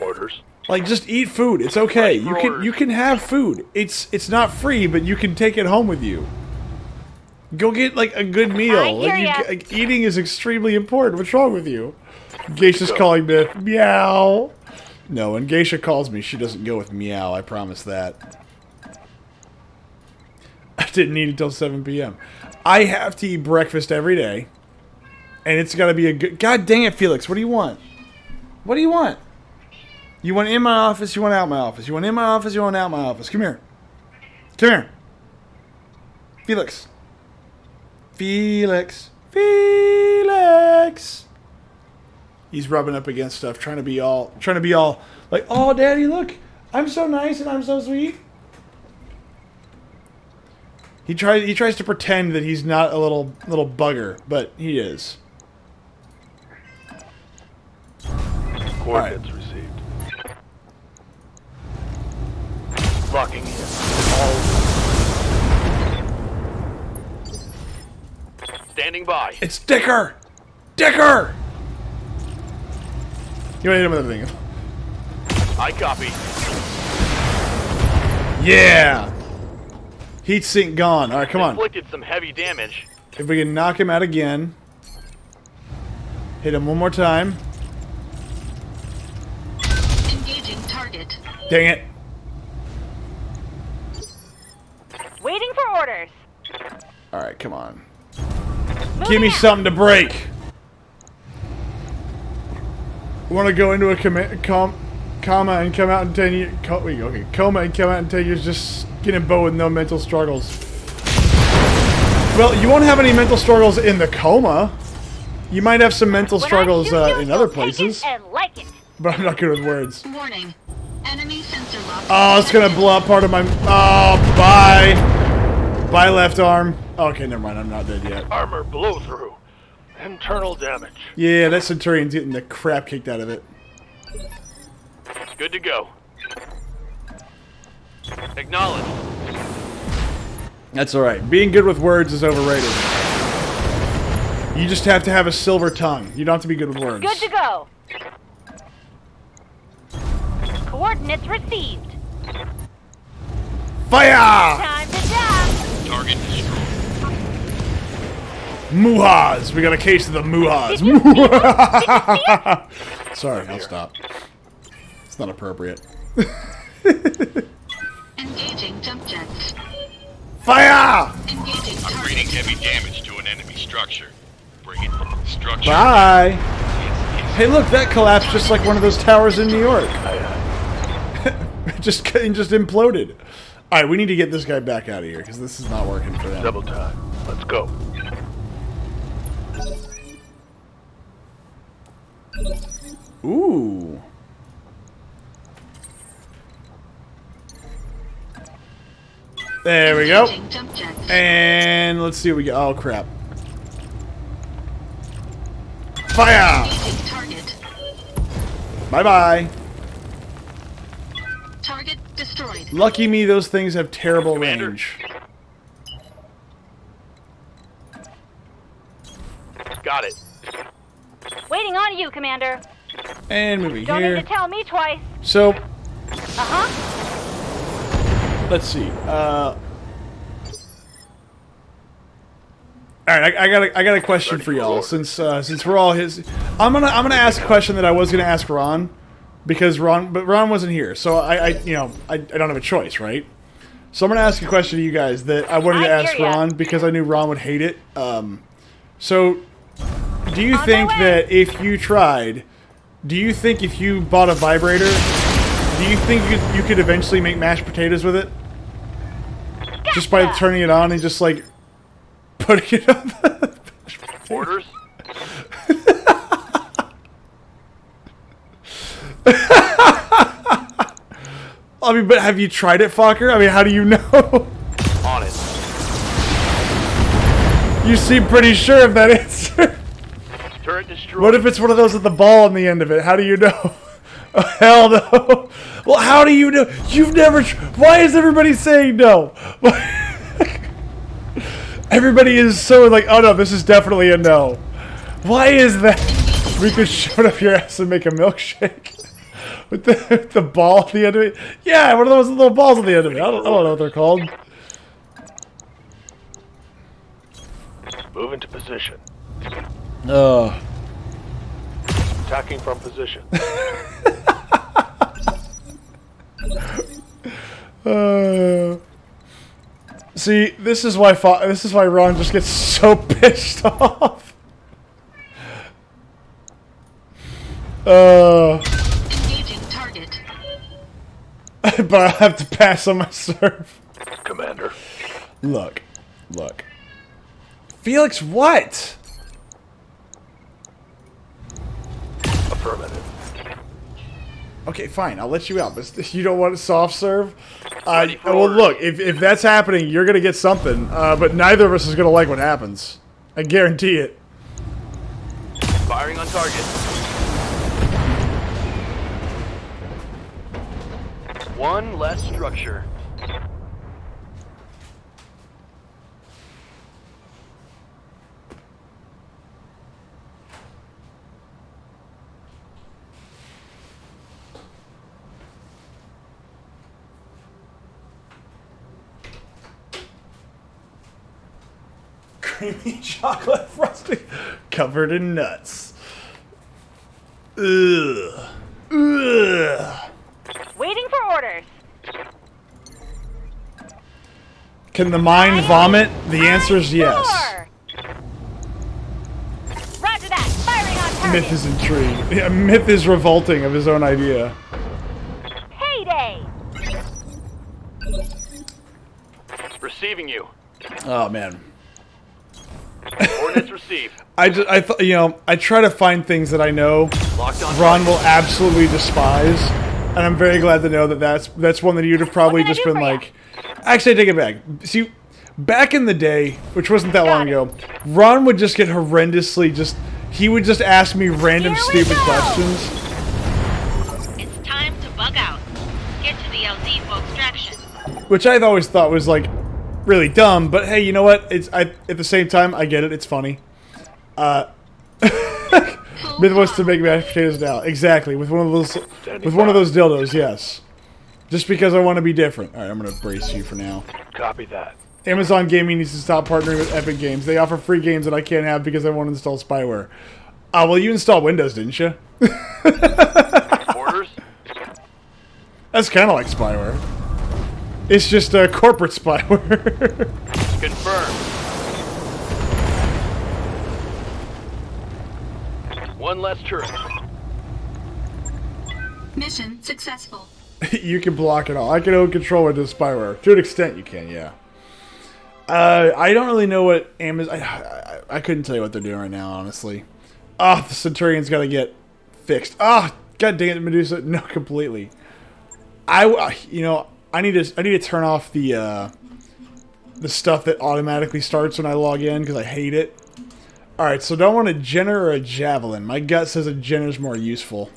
Orders. Like just eat food. It's okay. Right, You can have food. It's not free, but you can take it home with you. Go get like a good meal. I hear ya. Like eating is extremely important. What's wrong with you? Geisha's calling me meow. No, when Geisha calls me, she doesn't go with meow. I promise that. I didn't eat until 7 p.m. I have to eat breakfast every day, and it's got to be a good. God dang it, Felix! What do you want? What do you want? You want in my office? You want out my office? You want in my office? You want out my office? Come here. Come here. Felix. Felix. Felix. He's rubbing up against stuff, trying to be all like, oh, Daddy, look, I'm so nice and I'm so sweet. He tries to pretend that he's not a little bugger, but he is. Coordinates received. Locking in. All Standing by. It's Dicker. Dicker. You want to hit him with everything? I copy. Yeah. Heat sink gone. All right, come on. Inflicted some heavy damage. If we can knock him out again. Hit him one more time. Engaging target. Dang it. Waiting for orders. Alright, come on. Moving Give me out. something to break. Want to go into a comma and come out in 10 years. Okay, coma and come out in 10 years just skin and bone with no mental struggles. Well, you won't have any mental struggles in the coma. You might have some mental When I struggles shoot you, in other you'll take places. it and like it. But I'm not good with words. Warning. Enemy sensor lock. Oh, it's gonna blow up part of my. Oh, bye. Bye, left arm. Okay, never mind. I'm not dead yet. Armor blow through. Internal damage. Yeah, that Centurion's getting the crap kicked out of it. Good to go. Acknowledge. That's alright. Being good with words is overrated. You just have to have a silver tongue. You don't have to be good with words. Good to go. Coordinates received. Fire! Time to jump. Target destroyed. Muhas! We got a case of the Muhas. Did you see Sorry, I'll stop. It's not appropriate. Engaging jump jets. Fire! Engaging I'm target. reading heavy damage to an enemy structure. Bring it. Structure. Bye! Hey, look, that collapsed just like one of those towers in New York. It just imploded. Alright, we need to get this guy back out of here, because this is not working for them. Double time. Let's go. Ooh. There we go. Engaging jump jets. And let's see what we get. Oh, crap. Fire! Engaging target. Bye-bye. Target destroyed. Lucky me, those things have terrible Commander. range. Got it. Waiting on you, Commander. And moving Don't need here. to tell me twice. So, Uh-huh. let's see. All right, I got a question for y'all. Since we're all his, I'm gonna ask a question that I was gonna ask Ron, because Ron wasn't here, so I don't have a choice, right? So I'm gonna ask a question to you guys that I wanted to I ask hear ya. Ron because I knew Ron would hate it. So, do you On my think way. that if you tried, do you think if you bought a vibrator, do you think you could eventually make mashed potatoes with it? Just by Gotcha. turning it on and just like putting it on the Orders. I mean, but have you tried it, fucker? I mean, how do you know? On it. You seem pretty sure of that answer. Turret destroyed. What if it's one of those with the ball on the end of it? How do you know? Oh, hell no. Well, how do you know? You've never... Why is everybody saying no? Everybody is so like, oh no, this is definitely a no. Why is that? We could shove it up your ass and make a milkshake. With the ball at the end of it? Yeah, one of those little balls at the end of it. I don't know what they're called. Move into position. Attacking from position. See, this is why Ron just gets so pissed off. Engaging target. But I have to pass on my serve. Commander. Look. Felix, what? Affirmative. Okay, fine. I'll let you out, but you don't want a soft serve? Ready for Well, orders. look, if that's happening, you're going to get something, but neither of us is going to like what happens. I guarantee it. Firing on target. One less structure. Creamy chocolate frosting covered in nuts. Ugh. Ugh. Waiting for orders. Can the mind vomit? The answer is yes. Four. Roger that. Firing on target. Myth is intrigued. Yeah, Myth is revolting of his own idea. Payday. Receiving you. Oh man. Ordnance received. I thought, you know, I try to find things that I know Locked on. Ron will absolutely despise, and I'm very glad to know that that's one that you'd have probably What can I just do been for ya? like. Actually, I take it back. See, back in the day, which wasn't that long Got ago, Ron would just get horrendously he would just ask me random Here we stupid go. questions. It's time to bug out. Get to the LZ for extraction. Which I've always thought was like really dumb, but hey, you know what? At the same time, I get it. It's funny. Myth wants to make mashed potatoes now. Exactly, with one of those dildos. Yes, just because I want to be different. All right, I'm gonna brace you for now. Copy that. Amazon Gaming needs to stop partnering with Epic Games. They offer free games that I can't have because I won't install spyware. Well, you installed Windows, didn't you? Orders. That's kind of like spyware. It's just corporate spyware. Confirmed. One less turret. Mission successful. You can block it all. I can own control with this spyware. To an extent, you can, yeah. I don't really know what Amazon... I couldn't tell you what they're doing right now, honestly. The Centurion's got to get fixed. God dang it, Medusa. No, completely. You know, I need to turn off the stuff that automatically starts when I log in because I hate it. All right, so do I want a Jenner or a Javelin? My gut says a Jenner's more useful.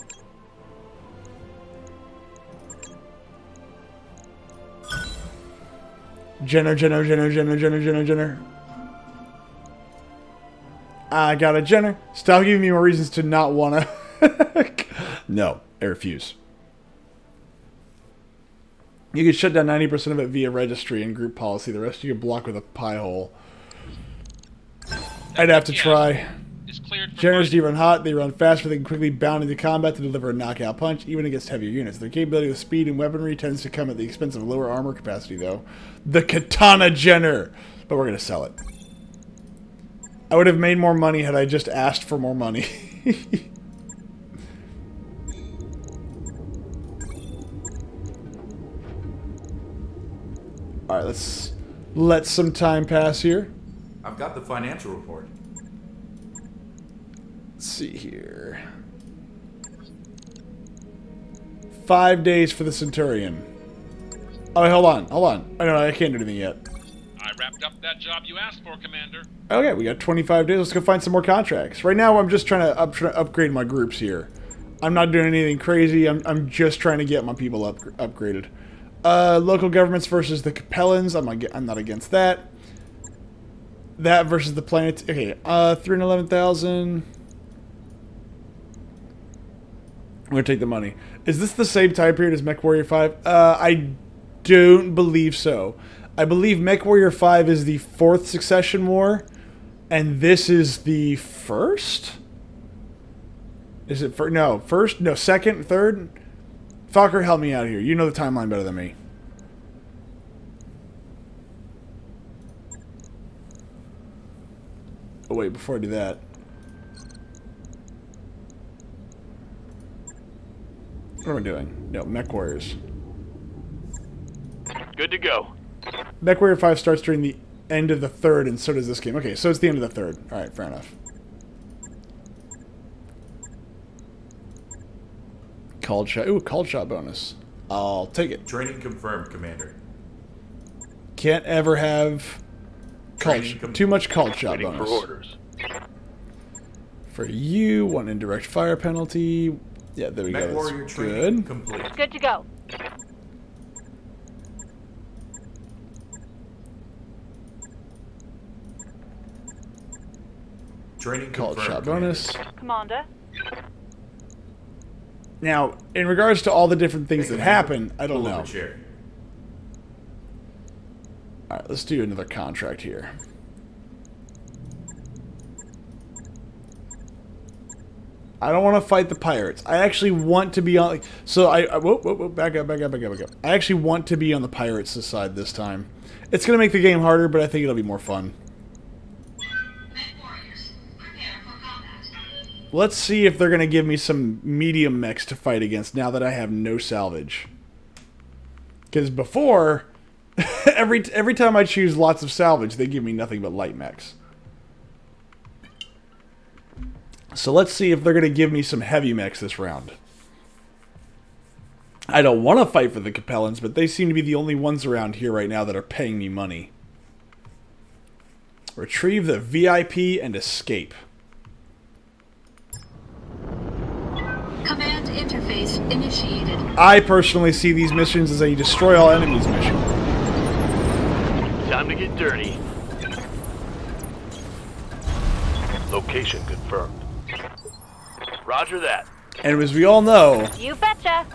Jenner. I got a Jenner. Stop giving me more reasons to not want to. No, I refuse. You can shut down 90% of it via registry and group policy. The rest you can block with a pie hole. I'd have to try. Is cleared for Jenners do run hot. They run faster. They can quickly bound into combat to deliver a knockout punch, even against heavier units. Their capability with speed and weaponry tends to come at the expense of lower armor capacity, though. The Katana Jenner! But we're going to sell it. I would have made more money had I just asked for more money. Alright, let's let some time pass here. I've got the financial report. Let's see here. 5 days for the Centurion. Oh, hold on. I can't do anything yet. I wrapped up that job you asked for, Commander. Okay, we got 25 days. Let's go find some more contracts. Right now, I'm just trying to upgrade my groups here. I'm not doing anything crazy. I'm just trying to get my people upgraded. Local governments versus the Capellans. I'm not against that. That versus the planet. Okay, 311,000. I'm gonna take the money. Is this the same time period as MechWarrior 5? I don't believe so. I believe MechWarrior 5 is the 4th Succession War, and this is the 1st? Is it first? No, first? No, second, third? Falker, help me out here. You know the timeline better than me. Oh wait, before I do that. What am I doing? No, MechWarriors. Good to go. MechWarrior 5 starts during the end of the 3rd, and so does this game. Okay, so it's the end of the 3rd. Alright, fair enough. Called shot. Ooh, called shot bonus. I'll take it. Training confirmed, Commander. Can't ever have too much called shot Waiting for bonus. orders. For you, 1 indirect fire penalty. Yeah, there we go. MechWarrior That's training good. complete. Good to go. Training Called confirmed, shot Commander. bonus. Commander. Now, in regards to all the different things Hey, that Commander, happen, I don't pull know. over chair. Alright, let's do another contract here. I don't want to fight the pirates. I actually want to be on... So whoa, back up. I actually want to be on the pirates' side this time. It's going to make the game harder, but I think it'll be more fun. Let's see if they're going to give me some medium mechs to fight against now that I have no salvage. Because before, every time I choose lots of salvage, they give me nothing but light mechs. So let's see if they're going to give me some heavy mechs this round. I don't want to fight for the Capellans, but they seem to be the only ones around here right now that are paying me money. Retrieve the VIP and escape. Command interface initiated. I personally see these missions as a destroy all enemies mission. Time to get dirty. Location confirmed. Roger that. And as we all know, You betcha.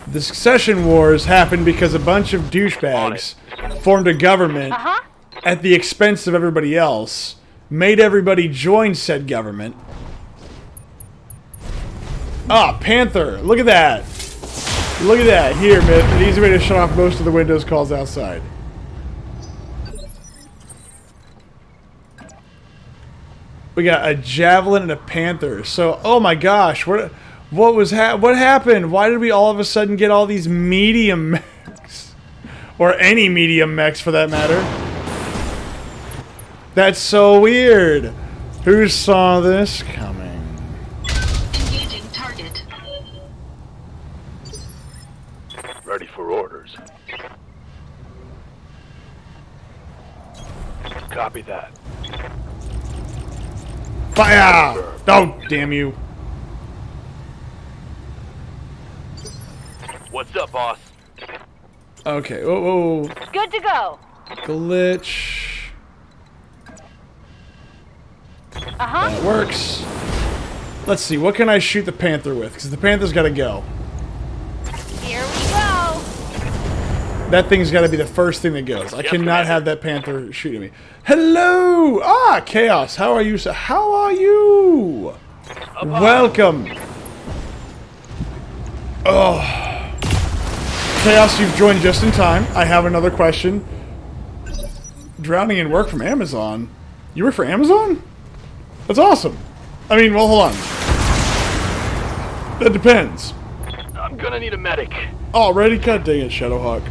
the succession wars happened because a bunch of douchebags formed a government Uh-huh. at the expense of everybody else, made everybody join said government. Ah, Panther! Look at that! Look at that! Here, Myth, an easy way to shut off most of the Windows calls outside. We got a Javelin and a Panther. So, oh my gosh, what happened? Why did we all of a sudden get all these medium mechs? Or any medium mechs for that matter. That's so weird. Who saw this coming? Engaging target. Ready for orders. Copy that. Fire! Oh, damn you. What's up, boss? Okay, oh, Good to go. glitch. Uh-huh. That works. Let's see, what can I shoot the Panther with? Because the Panther's got to go. Here we go. That thing's got to be the first thing that goes. I Yes, cannot Commander. have that Panther shooting me. Hello! Ah, Chaos. How are you, sir? How are you? Welcome. Oh. Chaos, you've joined just in time. I have another question. Drowning in work from Amazon? You work for Amazon? That's awesome. I mean, well, hold on. That depends. I'm gonna need a medic. Already? God dang it, Shadowhawk.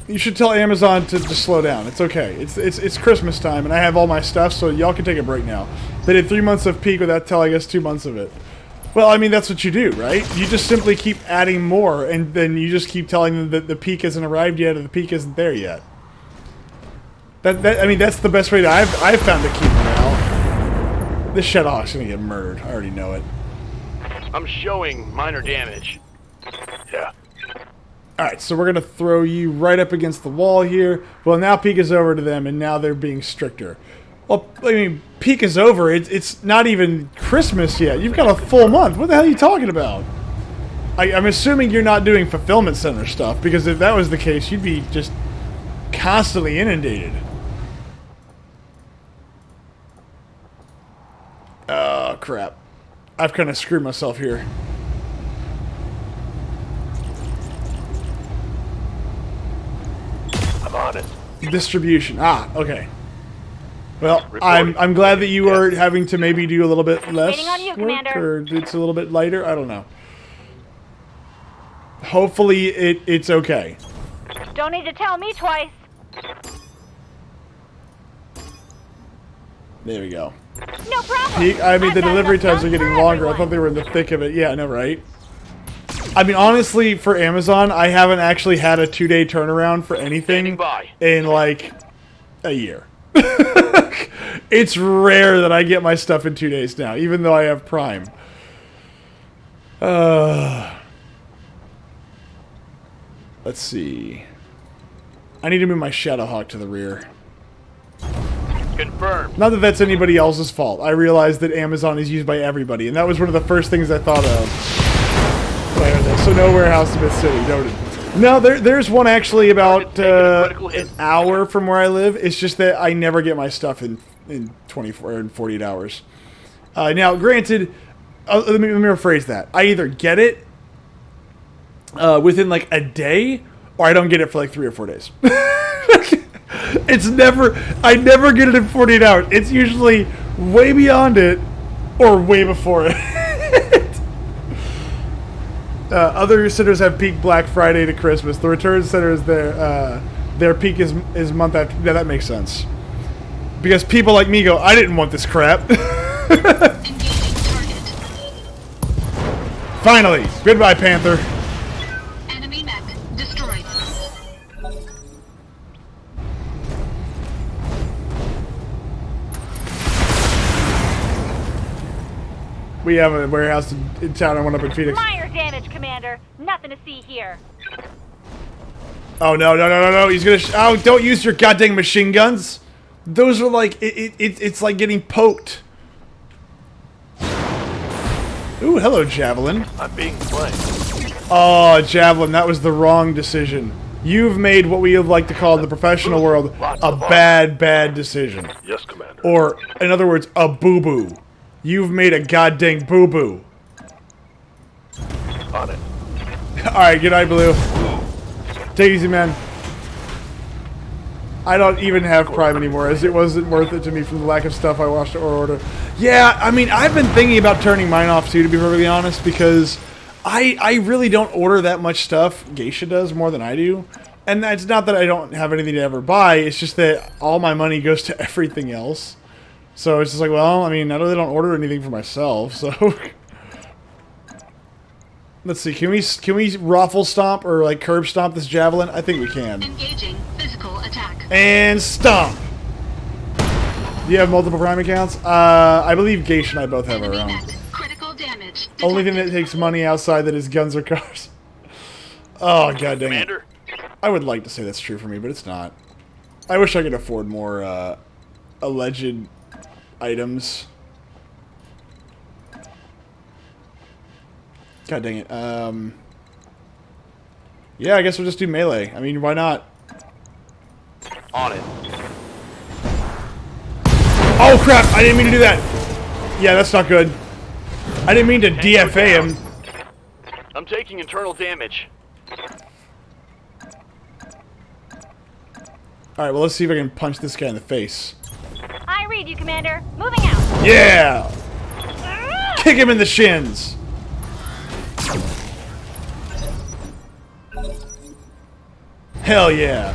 You should tell Amazon to just slow down. It's okay. It's Christmas time, and I have all my stuff, so y'all can take a break now. They did 3 months of peak without telling us 2 months of it. Well, I mean, that's what you do, right? You just simply keep adding more, and then you just keep telling them that the peak hasn't arrived yet, or the peak isn't there yet. I mean, that's the best way to I've found to keep morale. This Shadowhawk's gonna get murdered. I already know it. I'm showing minor damage. Yeah. Alright, so we're going to throw you right up against the wall here. Well, now peak is over to them, and now they're being stricter. Well, I mean, peak is over. It's not even Christmas yet. You've got a full month. What the hell are you talking about? I'm assuming you're not doing fulfillment center stuff, because if that was the case, you'd be just constantly inundated. Oh, crap. I've kind of screwed myself here. I'm on it. Distribution. Ah, okay. Well, Reporting. I'm glad that you are having to maybe do a little bit less Waiting on you, work, Commander. or it's a little bit lighter. I don't know. Hopefully, it's okay. Don't need to tell me twice. There we go. No problem. I mean, I've the got delivery enough times are done getting for longer. I everyone. thought they were in the thick of it. Yeah, I know, right? I mean, honestly, for Amazon, I haven't actually had a 2-day turnaround for anything Standing by. in like a year. It's rare that I get my stuff in 2 days now, even though I have Prime. Let's see. I need to move my Shadowhawk to the rear. Confirmed. Not that that's anybody else's fault. I realized that Amazon is used by everybody, and that was one of the first things I thought of. When I heard that. So no warehouse in Mid-City, noted. No, there's one actually about Target's taking a critical an hit. hour from where I live. It's just that I never get my stuff in in 24 or in 48 hours. Now, granted, let me rephrase that. I either get it within like a day, or I don't get it for like 3 or 4 days. I never get it in 48 hours. It's usually way beyond it or way before it. Other centers have peak Black Friday to Christmas. The return center is their peak is month after. Yeah, that makes sense. Because people like me go, I didn't want this crap. Engaging target. Finally, goodbye, Panther. Enemy mech destroyed. We have a warehouse in town. I went up in Phoenix. Minor damage, Commander. Nothing to see here. Oh no! He's gonna. Oh, don't use your goddamn machine guns. Those are like it's like getting poked. Ooh, hello, Javelin. I'm being flanked. Oh, Javelin, that was the wrong decision. You've made what we would like to call in the professional world a bad decision. Yes, Commander. Or, in other words, a boo-boo. You've made a goddamn boo-boo. On it. Alright, good night, Blue. Take it easy, man. I don't even have Prime anymore, as it wasn't worth it to me from the lack of stuff I watched or order. Yeah, I mean, I've been thinking about turning mine off too, to be perfectly honest, because I really don't order that much stuff. Geisha does more than I do. And it's not that I don't have anything to ever buy, it's just that all my money goes to everything else. So it's just like, well, I mean, I really don't order anything for myself, so... Let's see, can we raffle stomp or like curb stomp this Javelin? I think we can. Engaging physical attack. And stomp! Do you have multiple Prime accounts? I believe Geish and I both have our Enemy own. mech critical damage. Only thing that detected. takes money outside that is guns or cars. Oh, god dang it. Commander, I would like to say that's true for me, but it's not. I wish I could afford more alleged items. God dang it. Yeah, I guess we'll just do melee. I mean, why not? on it. Oh crap! I didn't mean to do that! Yeah, that's not good. I didn't mean to DFA him. I'm taking internal damage. Alright, well let's see if I can punch this guy in the face. I read you, Commander. Moving out. Yeah! Kick him in the shins! Hell yeah.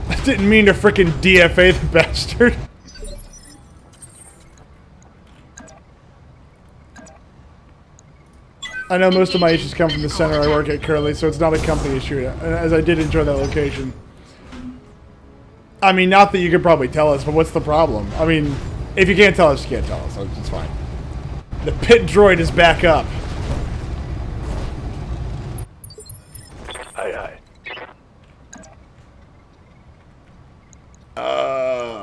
I didn't mean to frickin' DFA the bastard. I know most of my issues come from the center I work at currently, so it's not a company issue, as I did enjoy that location. I mean, not that you could probably tell us, but what's the problem? I mean, if you can't tell us, you can't tell us. It's fine. The pit droid is back up. Aye, aye.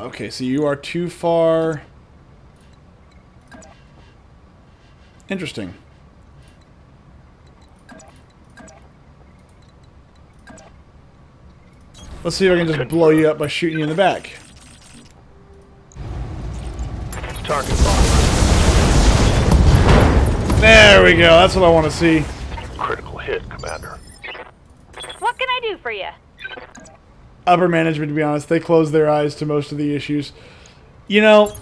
Okay, so you are too far. Interesting. Let's see if I can just blow you up by shooting you in the back. Target locked. There we go. That's what I want to see. Critical hit, Commander. What can I do for you? Upper management, to be honest, they close their eyes to most of the issues. You know,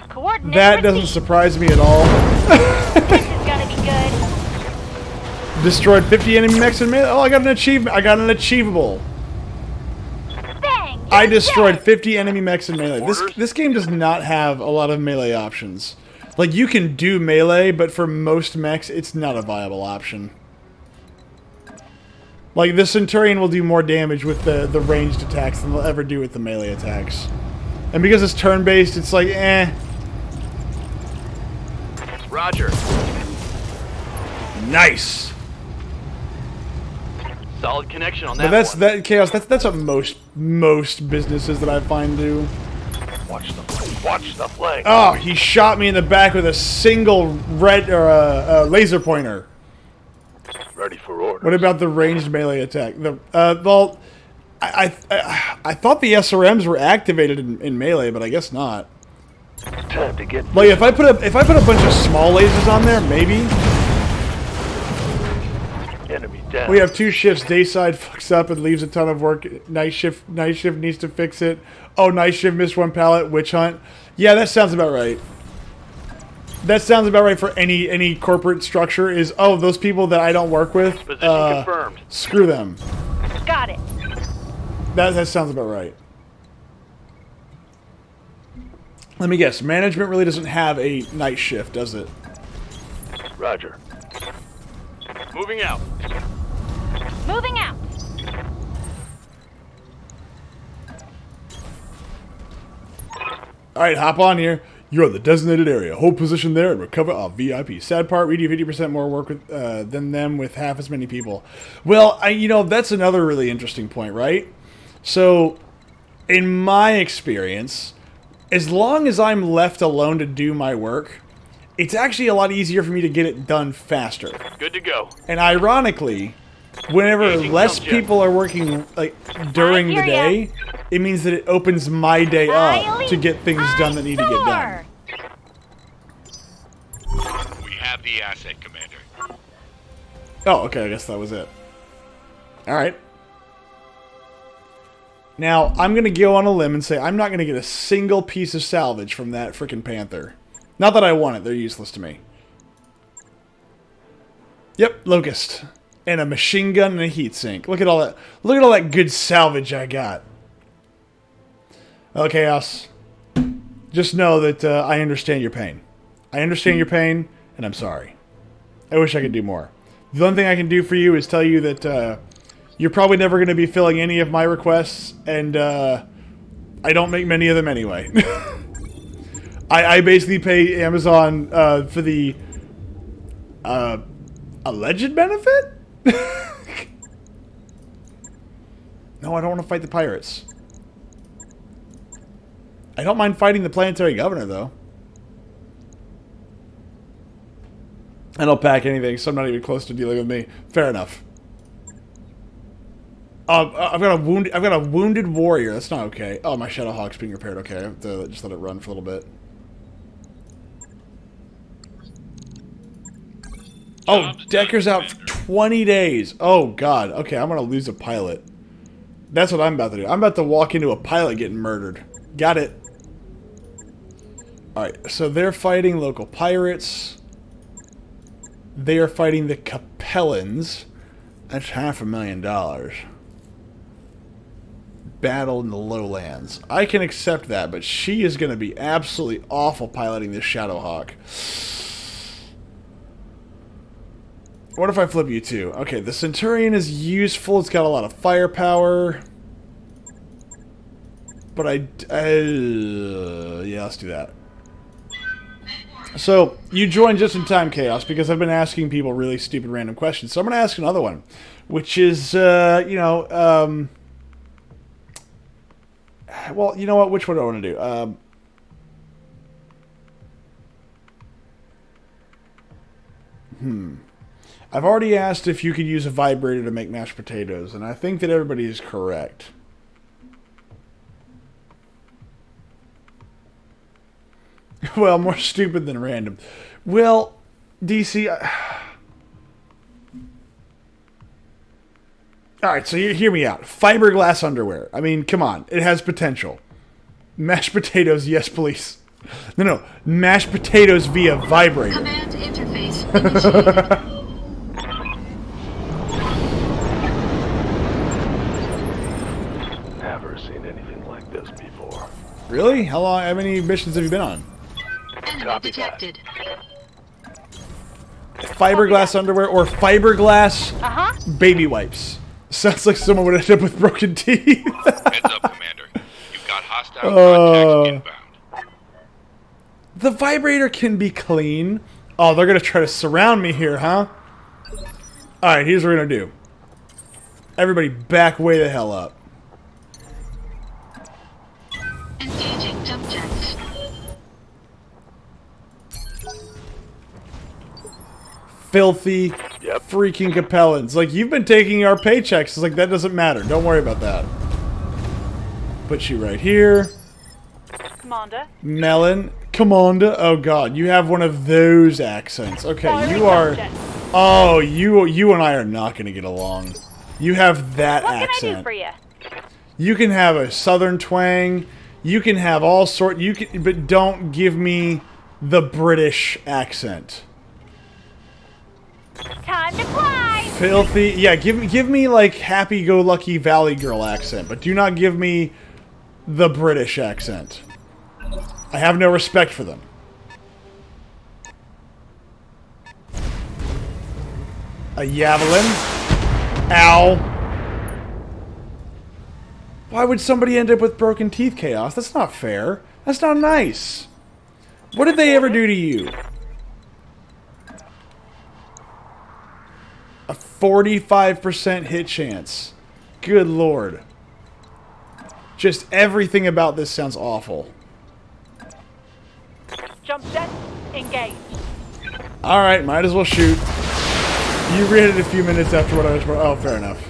Coordinates that doesn't received. surprise me at all. This is gonna be good. Destroyed 50 enemy mechs in melee. Oh, I got an achievement. I got an achievable. Bang! I you're destroyed dead. 50 enemy mechs in melee. Orders? This game does not have a lot of melee options. Like, you can do melee, but for most mechs, it's not a viable option. Like, the Centurion will do more damage with the ranged attacks than they'll ever do with the melee attacks. And because it's turn-based, it's like, eh. Roger. Nice! Solid connection on that But that's, one. that Chaos, that's what most businesses that I find do. Watch the flank. Watch the flank. Oh, he shot me in the back with a single red, or a laser pointer. Ready for orders. What about the ranged melee attack? Well, I thought the SRMs were activated in melee, but I guess not. Time to get Like if I put a bunch of small lasers on there, maybe. enemy down. We have 2 shifts. Day side fucks up and leaves a ton of work. Night shift needs to fix it. Oh, night shift missed 1 pallet. Witch hunt. Yeah, that sounds about right. That sounds about right for any corporate structure. Is those people that I don't work with. Position confirmed. Screw them. Got it. That sounds about right. Let me guess. Management really doesn't have a night shift, does it? Roger. Moving out. Moving out. All right, hop on here. You're in the designated area. Hold position there and recover off VIP. Sad part, we do 50% more work with, than them with half as many people. Well, that's another really interesting point, right? So, in my experience, as long as I'm left alone to do my work, it's actually a lot easier for me to get it done faster. Good to go. And ironically, whenever Engaging less jump jet. people are working during the hear ya. day, it means that it opens my day up to get things done that need to get done. We have the asset, Commander. Oh, okay, I guess that was it. Alright. Now, I'm going to go on a limb and say I'm not going to get a single piece of salvage from that frickin' Panther. Not that I want it, they're useless to me. Yep, Locust. And a machine gun and a heat sink. Look at all that. Look at all that good salvage I got. Well, Chaos. Just know that I understand your pain. I understand your pain, and I'm sorry. I wish I could do more. The only thing I can do for you is tell you that you're probably never going to be filling any of my requests, and I don't make many of them anyway. I basically pay Amazon for the alleged benefit? No, I don't want to fight the pirates. I don't mind fighting the planetary governor, though. I don't pack anything, so I'm not even close to dealing with me. Fair enough. I've got a wounded warrior. That's not okay. Oh, my Shadowhawk's being repaired. Okay, I have to just let it run for a little bit. Oh, Decker's out for 20 days. Oh, God. Okay, I'm going to lose a pilot. That's what I'm about to do. I'm about to walk into a pilot getting murdered. Got it. Alright, so they're fighting local pirates. They are fighting the Capellans. That's $500,000. Battle in the lowlands. I can accept that, but she is going to be absolutely awful piloting this Shadowhawk. What if I flip you too? Okay, the Centurion is useful. It's got a lot of firepower. But yeah, let's do that. So, you joined just in time, Chaos, because I've been asking people really stupid random questions. So I'm going to ask another one, which is, well, you know what? Which one do I want to do? I've already asked if you could use a vibrator to make mashed potatoes, and I think that everybody is correct. Well, more stupid than random. Well, DC... Alright, so you hear me out. Fiberglass underwear. I mean, come on. It has potential. Mashed potatoes, yes, please. No. Mashed potatoes via vibrator. Command interface initiated. Never seen anything like this before. Really? How many missions have you been on? Enemy Copy that. detected. Fiberglass underwear or fiberglass baby wipes. Sounds like someone would end up with broken teeth. Heads up, Commander. You've got hostile contacts inbound. The vibrator can be clean. Oh, they're going to try to surround me here, huh? Alright, here's what we're going to do. Everybody back way the hell up. Engaging jump jets. Filthy freaking Capellans. Like, you've been taking our paychecks. It's like, that doesn't matter. Don't worry about that. put you right here. Commander. Melon. Commander. Oh god, you have one of those accents. Okay, Firing you are... jump jets. Oh, you and I are not going to get along. You have that What accent. can I do for you? You can have a southern twang. You can have all sort. You can, but don't give me the British accent. Time to fly! Filthy. Yeah, give me like happy-go-lucky Valley Girl accent, but do not give me the British accent. I have no respect for them. A javelin. Ow. Why would somebody end up with broken teeth, Chaos? That's not fair. That's not nice. What did they ever do to you? A 45% hit chance. Good lord. Just everything about this sounds awful. Jump jet, engage. Alright, might as well shoot. You read it a few minutes after what I was... Oh, fair enough.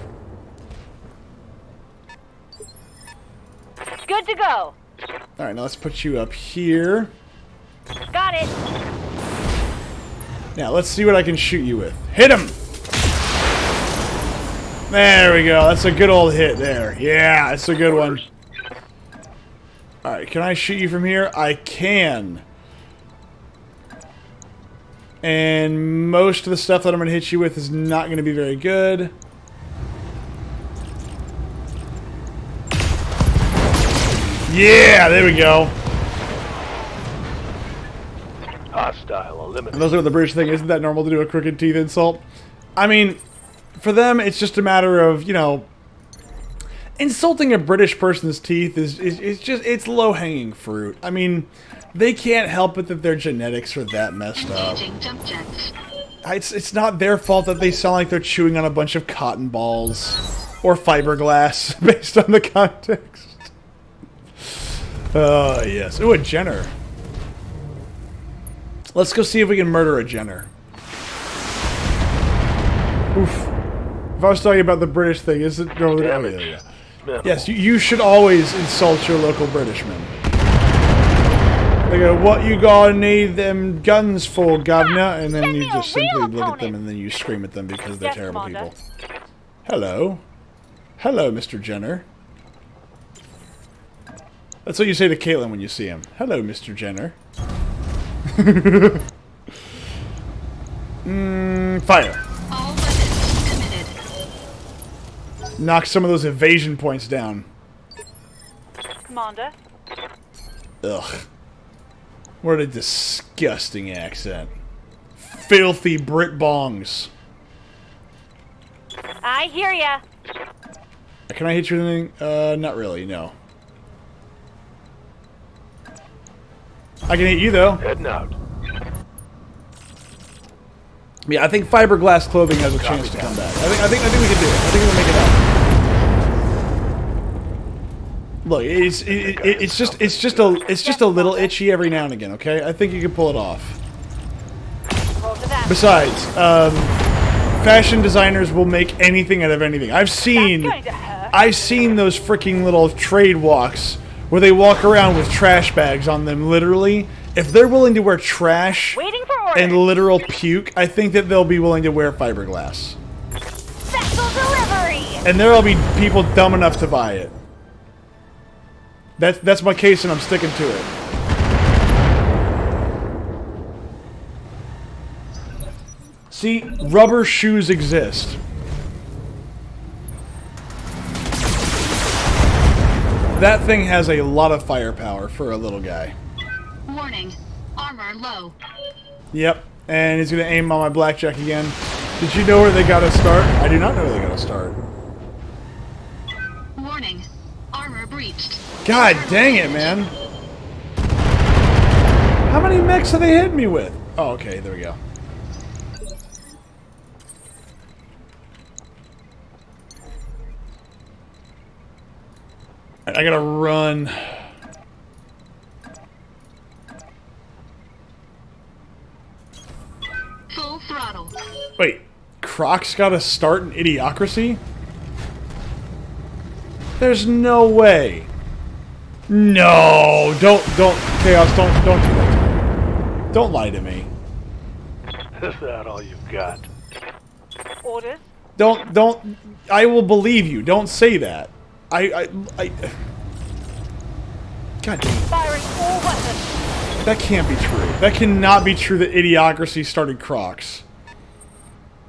Good to go. Alright, now let's put you up here. Got it. Now, let's see what I can shoot you with. Hit him! There we go. That's a good old hit there. Yeah, that's a good one. Alright, can I shoot you from here? I can. And most of the stuff that I'm going to hit you with is not going to be very good. Yeah, there we go. Hostile eliminated. And those are the British thing. Isn't that normal to do a crooked teeth insult? I mean, for them, it's just a matter of, you know, insulting a British person's teeth is just, it's low-hanging fruit. I mean, they can't help it that their genetics are that messed up. Engaging jump jets. It's not their fault that they sound like they're chewing on a bunch of cotton balls or fiberglass based on the context. Oh, yes. Ooh, a Jenner. Let's go see if we can murder a Jenner. Oof. If I was talking about the British thing, is it... Oh, yeah. Yes, you should always insult your local Britishman. They go, what you gonna need them guns for, governor? And then you just simply look at them and then you scream at them because they're terrible people. Hello. Hello, Mr. Jenner. That's what you say to Caitlin when you see him. Hello, Mr. Jenner. Fire. All weapons committed. Knock some of those evasion points down. Commander. Ugh. What a disgusting accent. Filthy Brit bongs. I hear ya. Can I hit you with anything? Not really, no. I can hit you though. Heading out. Yeah, I think fiberglass clothing has a chance to come back. I think we can do it. I think we'll make it out. Look, it's just a little itchy every now and again. Okay, I think you can pull it off. Roll to that. Besides, fashion designers will make anything out of anything. I've That's going seen to hurt. those freaking little trade walks where they walk around with trash bags on them. Literally, if they're willing to wear trash Waiting for orders. and literal puke, I think that they'll be willing to wear fiberglass. Special delivery. And there'll be people dumb enough to buy it. That's my case, and I'm sticking to it. See, rubber shoes exist. That thing has a lot of firepower for a little guy. Warning. Armor low. Yep, and he's gonna aim on my blackjack again. Did you know where they gotta start? I do not know where they gotta start. Warning. Armor breached. God dang it, man. How many mechs have they hit me with? Oh, okay, there we go. I gotta run. Full throttle. Wait, Croc's gotta start an Idiocracy? There's no way. No, don't, Chaos, don't do that to me. Don't lie to me. Is that all you've got? Orders? Don't, I will believe you. Don't say that. I God damn it. Firing all weapons. That can't be true. That cannot be true that Idiocracy started Crocs.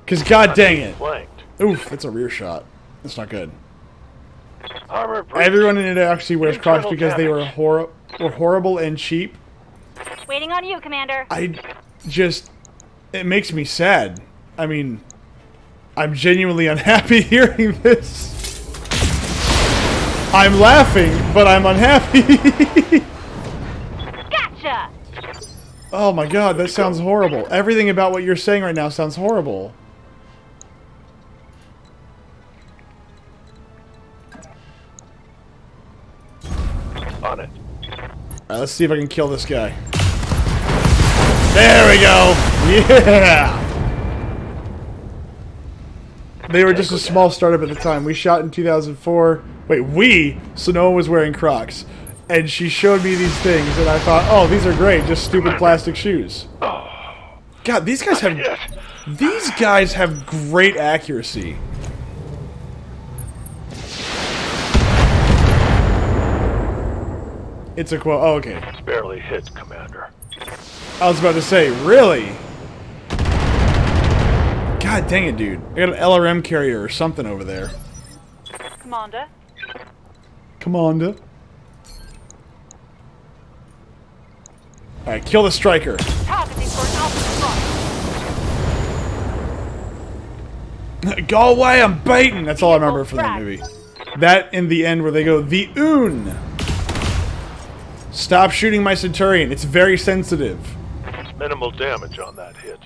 Because god dang it. Flanked. Oof, that's a rear shot. That's not good. Armor breach. Everyone in Idiocracy wears Crocs Internal because they were horrible and cheap. Waiting on you, Commander. It makes me sad. I mean, I'm genuinely unhappy hearing this. I'm laughing, but I'm unhappy. Gotcha! Oh my god, that sounds horrible. Everything about what you're saying right now sounds horrible. On it. Alright, let's see if I can kill this guy. There we go! Yeah! They were just a small startup at the time. We shot in 2004. Wait, so no one was wearing Crocs. And she showed me these things, and I thought, oh, these are great, just stupid plastic shoes. God, these guys have great accuracy. It's a quote. Oh, okay. It's barely hit, Commander. I was about to say, really? God dang it, dude. I got an LRM carrier or something over there. Commander. Commander. Alright, kill the striker. Targeting for an alpha front. Go away, I'm baiting! That's all I remember from that movie. That in the end where they go, the Oon! Stop shooting my Centurion, it's very sensitive. Minimal damage on that hit.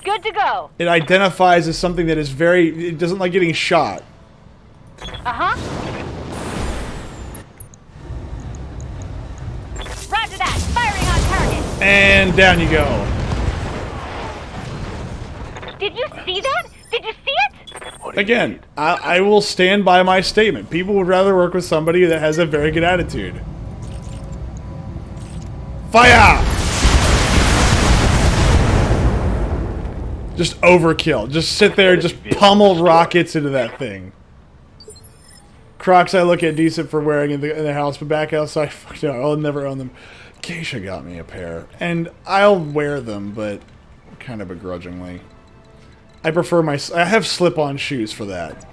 Good to go. It identifies as something that is it doesn't like getting shot. Uh-huh. Roger that. Firing on target. And down you go. Did you see that? Did you see it? What do you Again, need? I will stand by my statement. People would rather work with somebody that has a very good attitude. Fire! Just overkill. Just sit there, just pummel rockets into that thing. Crocs I look at decent for wearing in the house, but back outside, fuck no, I'll never own them. Geisha got me a pair, and I'll wear them, but kind of begrudgingly. I prefer I have slip-on shoes for that.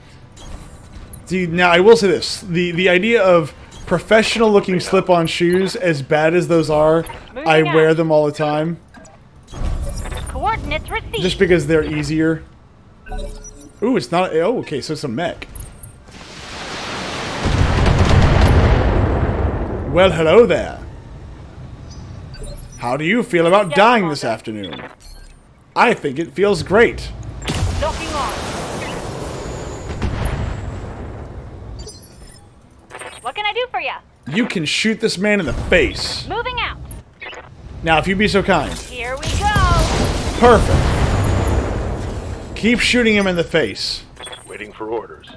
See, now I will say this: the idea of professional-looking slip-on shoes, as bad as those are, I wear them all the time. Coordinates received. Just because they're easier. Ooh, it's not. Oh, okay, so it's a mech. Well, hello there. How do you feel about dying this afternoon? I think it feels great. Locking on. What can I do for you? You can shoot this man in the face. Moving out. Now, if you'd be so kind. Here we go. Perfect. Keep shooting him in the face. Waiting for orders.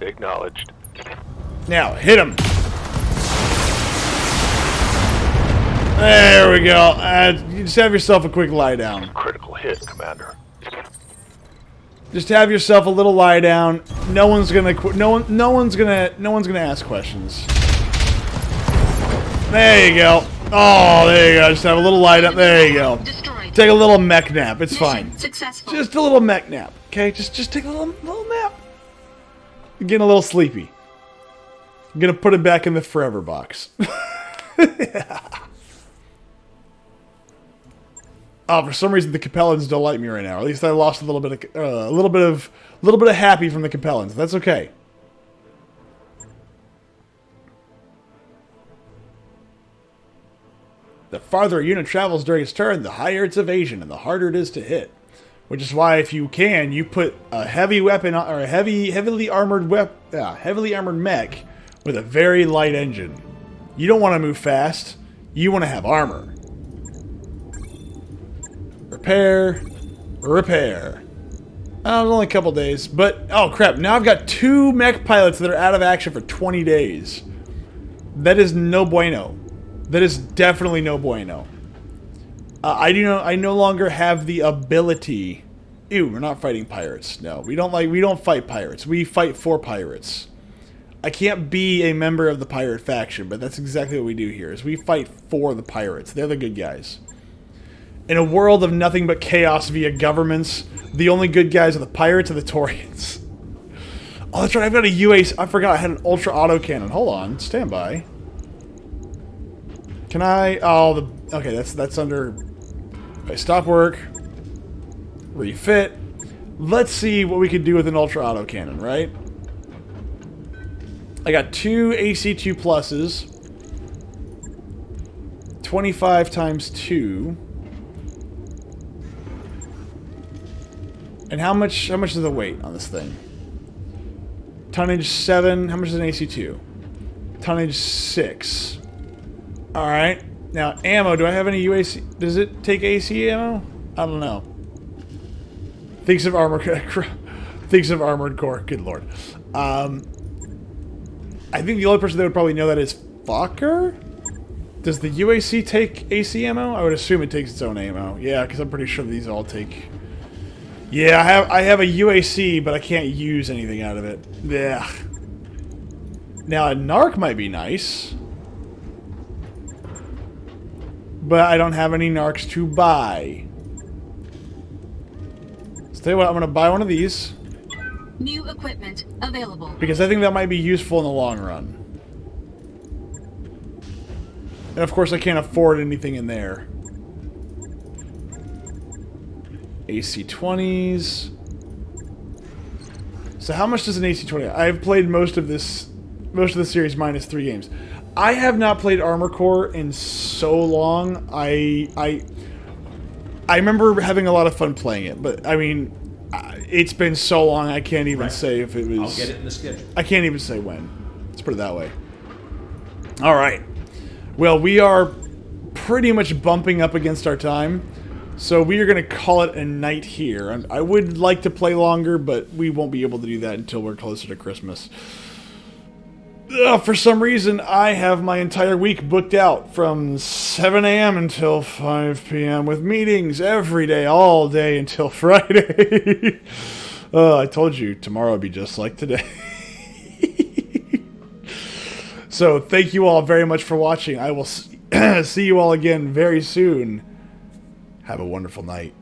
Acknowledged. Now, hit him. There we go. You just have yourself a quick lie down. Critical hit, Commander. Just have yourself a little lie down. No one's gonna ask questions. There you go. Oh, there you go. Just have a little lie down. There you go. Destroyed. Take a little mech nap. It's Mission fine. Successful. Just a little mech nap. Okay, just take a little nap. You're getting a little sleepy. I'm gonna put it back in the forever box. Yeah. Oh, for some reason the Capellans don't like me right now. At least I lost a little bit of happy from the Capellans. That's okay. The farther a unit travels during its turn, the higher its evasion and the harder it is to hit. Which is why, if you can, you put a heavy weapon or a heavily armored mech with a very light engine. You don't want to move fast. You want to have armor. Repair. Repair. Only a couple days. But, oh crap, now I've got 2 mech pilots that are out of action for 20 days. That is no bueno. That is definitely no bueno. I no longer have the ability. Ew, we're not fighting pirates. No, we don't fight pirates. We fight for pirates. I can't be a member of the pirate faction, but that's exactly what we do here. Is we fight for the pirates. They're the good guys. In a world of nothing but chaos via governments, the only good guys are the pirates and the Taurians. Oh, that's right. I've got a UAC. I forgot I had an ultra autocannon. Hold on, stand by. Can I? Oh, okay. That's under. Okay, stop work. Refit. Let's see what we could do with an ultra autocannon, right? I got 2 AC2 pluses. 25 times 2. And how much is the weight on this thing? Tonnage 7. How much is an AC2? Tonnage 6. Alright. Now, ammo. Do I have any UAC? Does it take AC ammo? I don't know. Thinks of armor. Thinks of armored core. Good lord. I think the only person that would probably know that is Fokker? Does the UAC take AC ammo? I would assume it takes its own ammo. Yeah, because I'm pretty sure these all take... Yeah, I have a UAC, but I can't use anything out of it. Yeah. Now, a narc might be nice. But I don't have any narcs to buy. So tell you what, I'm going to buy one of these. New equipment available. Because I think that might be useful in the long run. And of course I can't afford anything in there. AC-20s. So how much does an AC-20? I've played most of the series minus 3 games. I have not played Armor Core in so long. I remember having a lot of fun playing it, but I mean, it's been so long I can't even say if it was... I'll get it in the schedule. I can't even say when. Let's put it that way. Alright. Well, we are pretty much bumping up against our time, so we are going to call it a night here. I would like to play longer, but we won't be able to do that until we're closer to Christmas. For some reason, I have my entire week booked out from 7 a.m. until 5 p.m. with meetings every day, all day until Friday. I told you, tomorrow will be just like today. So, thank you all very much for watching. I will see you all again very soon. Have a wonderful night.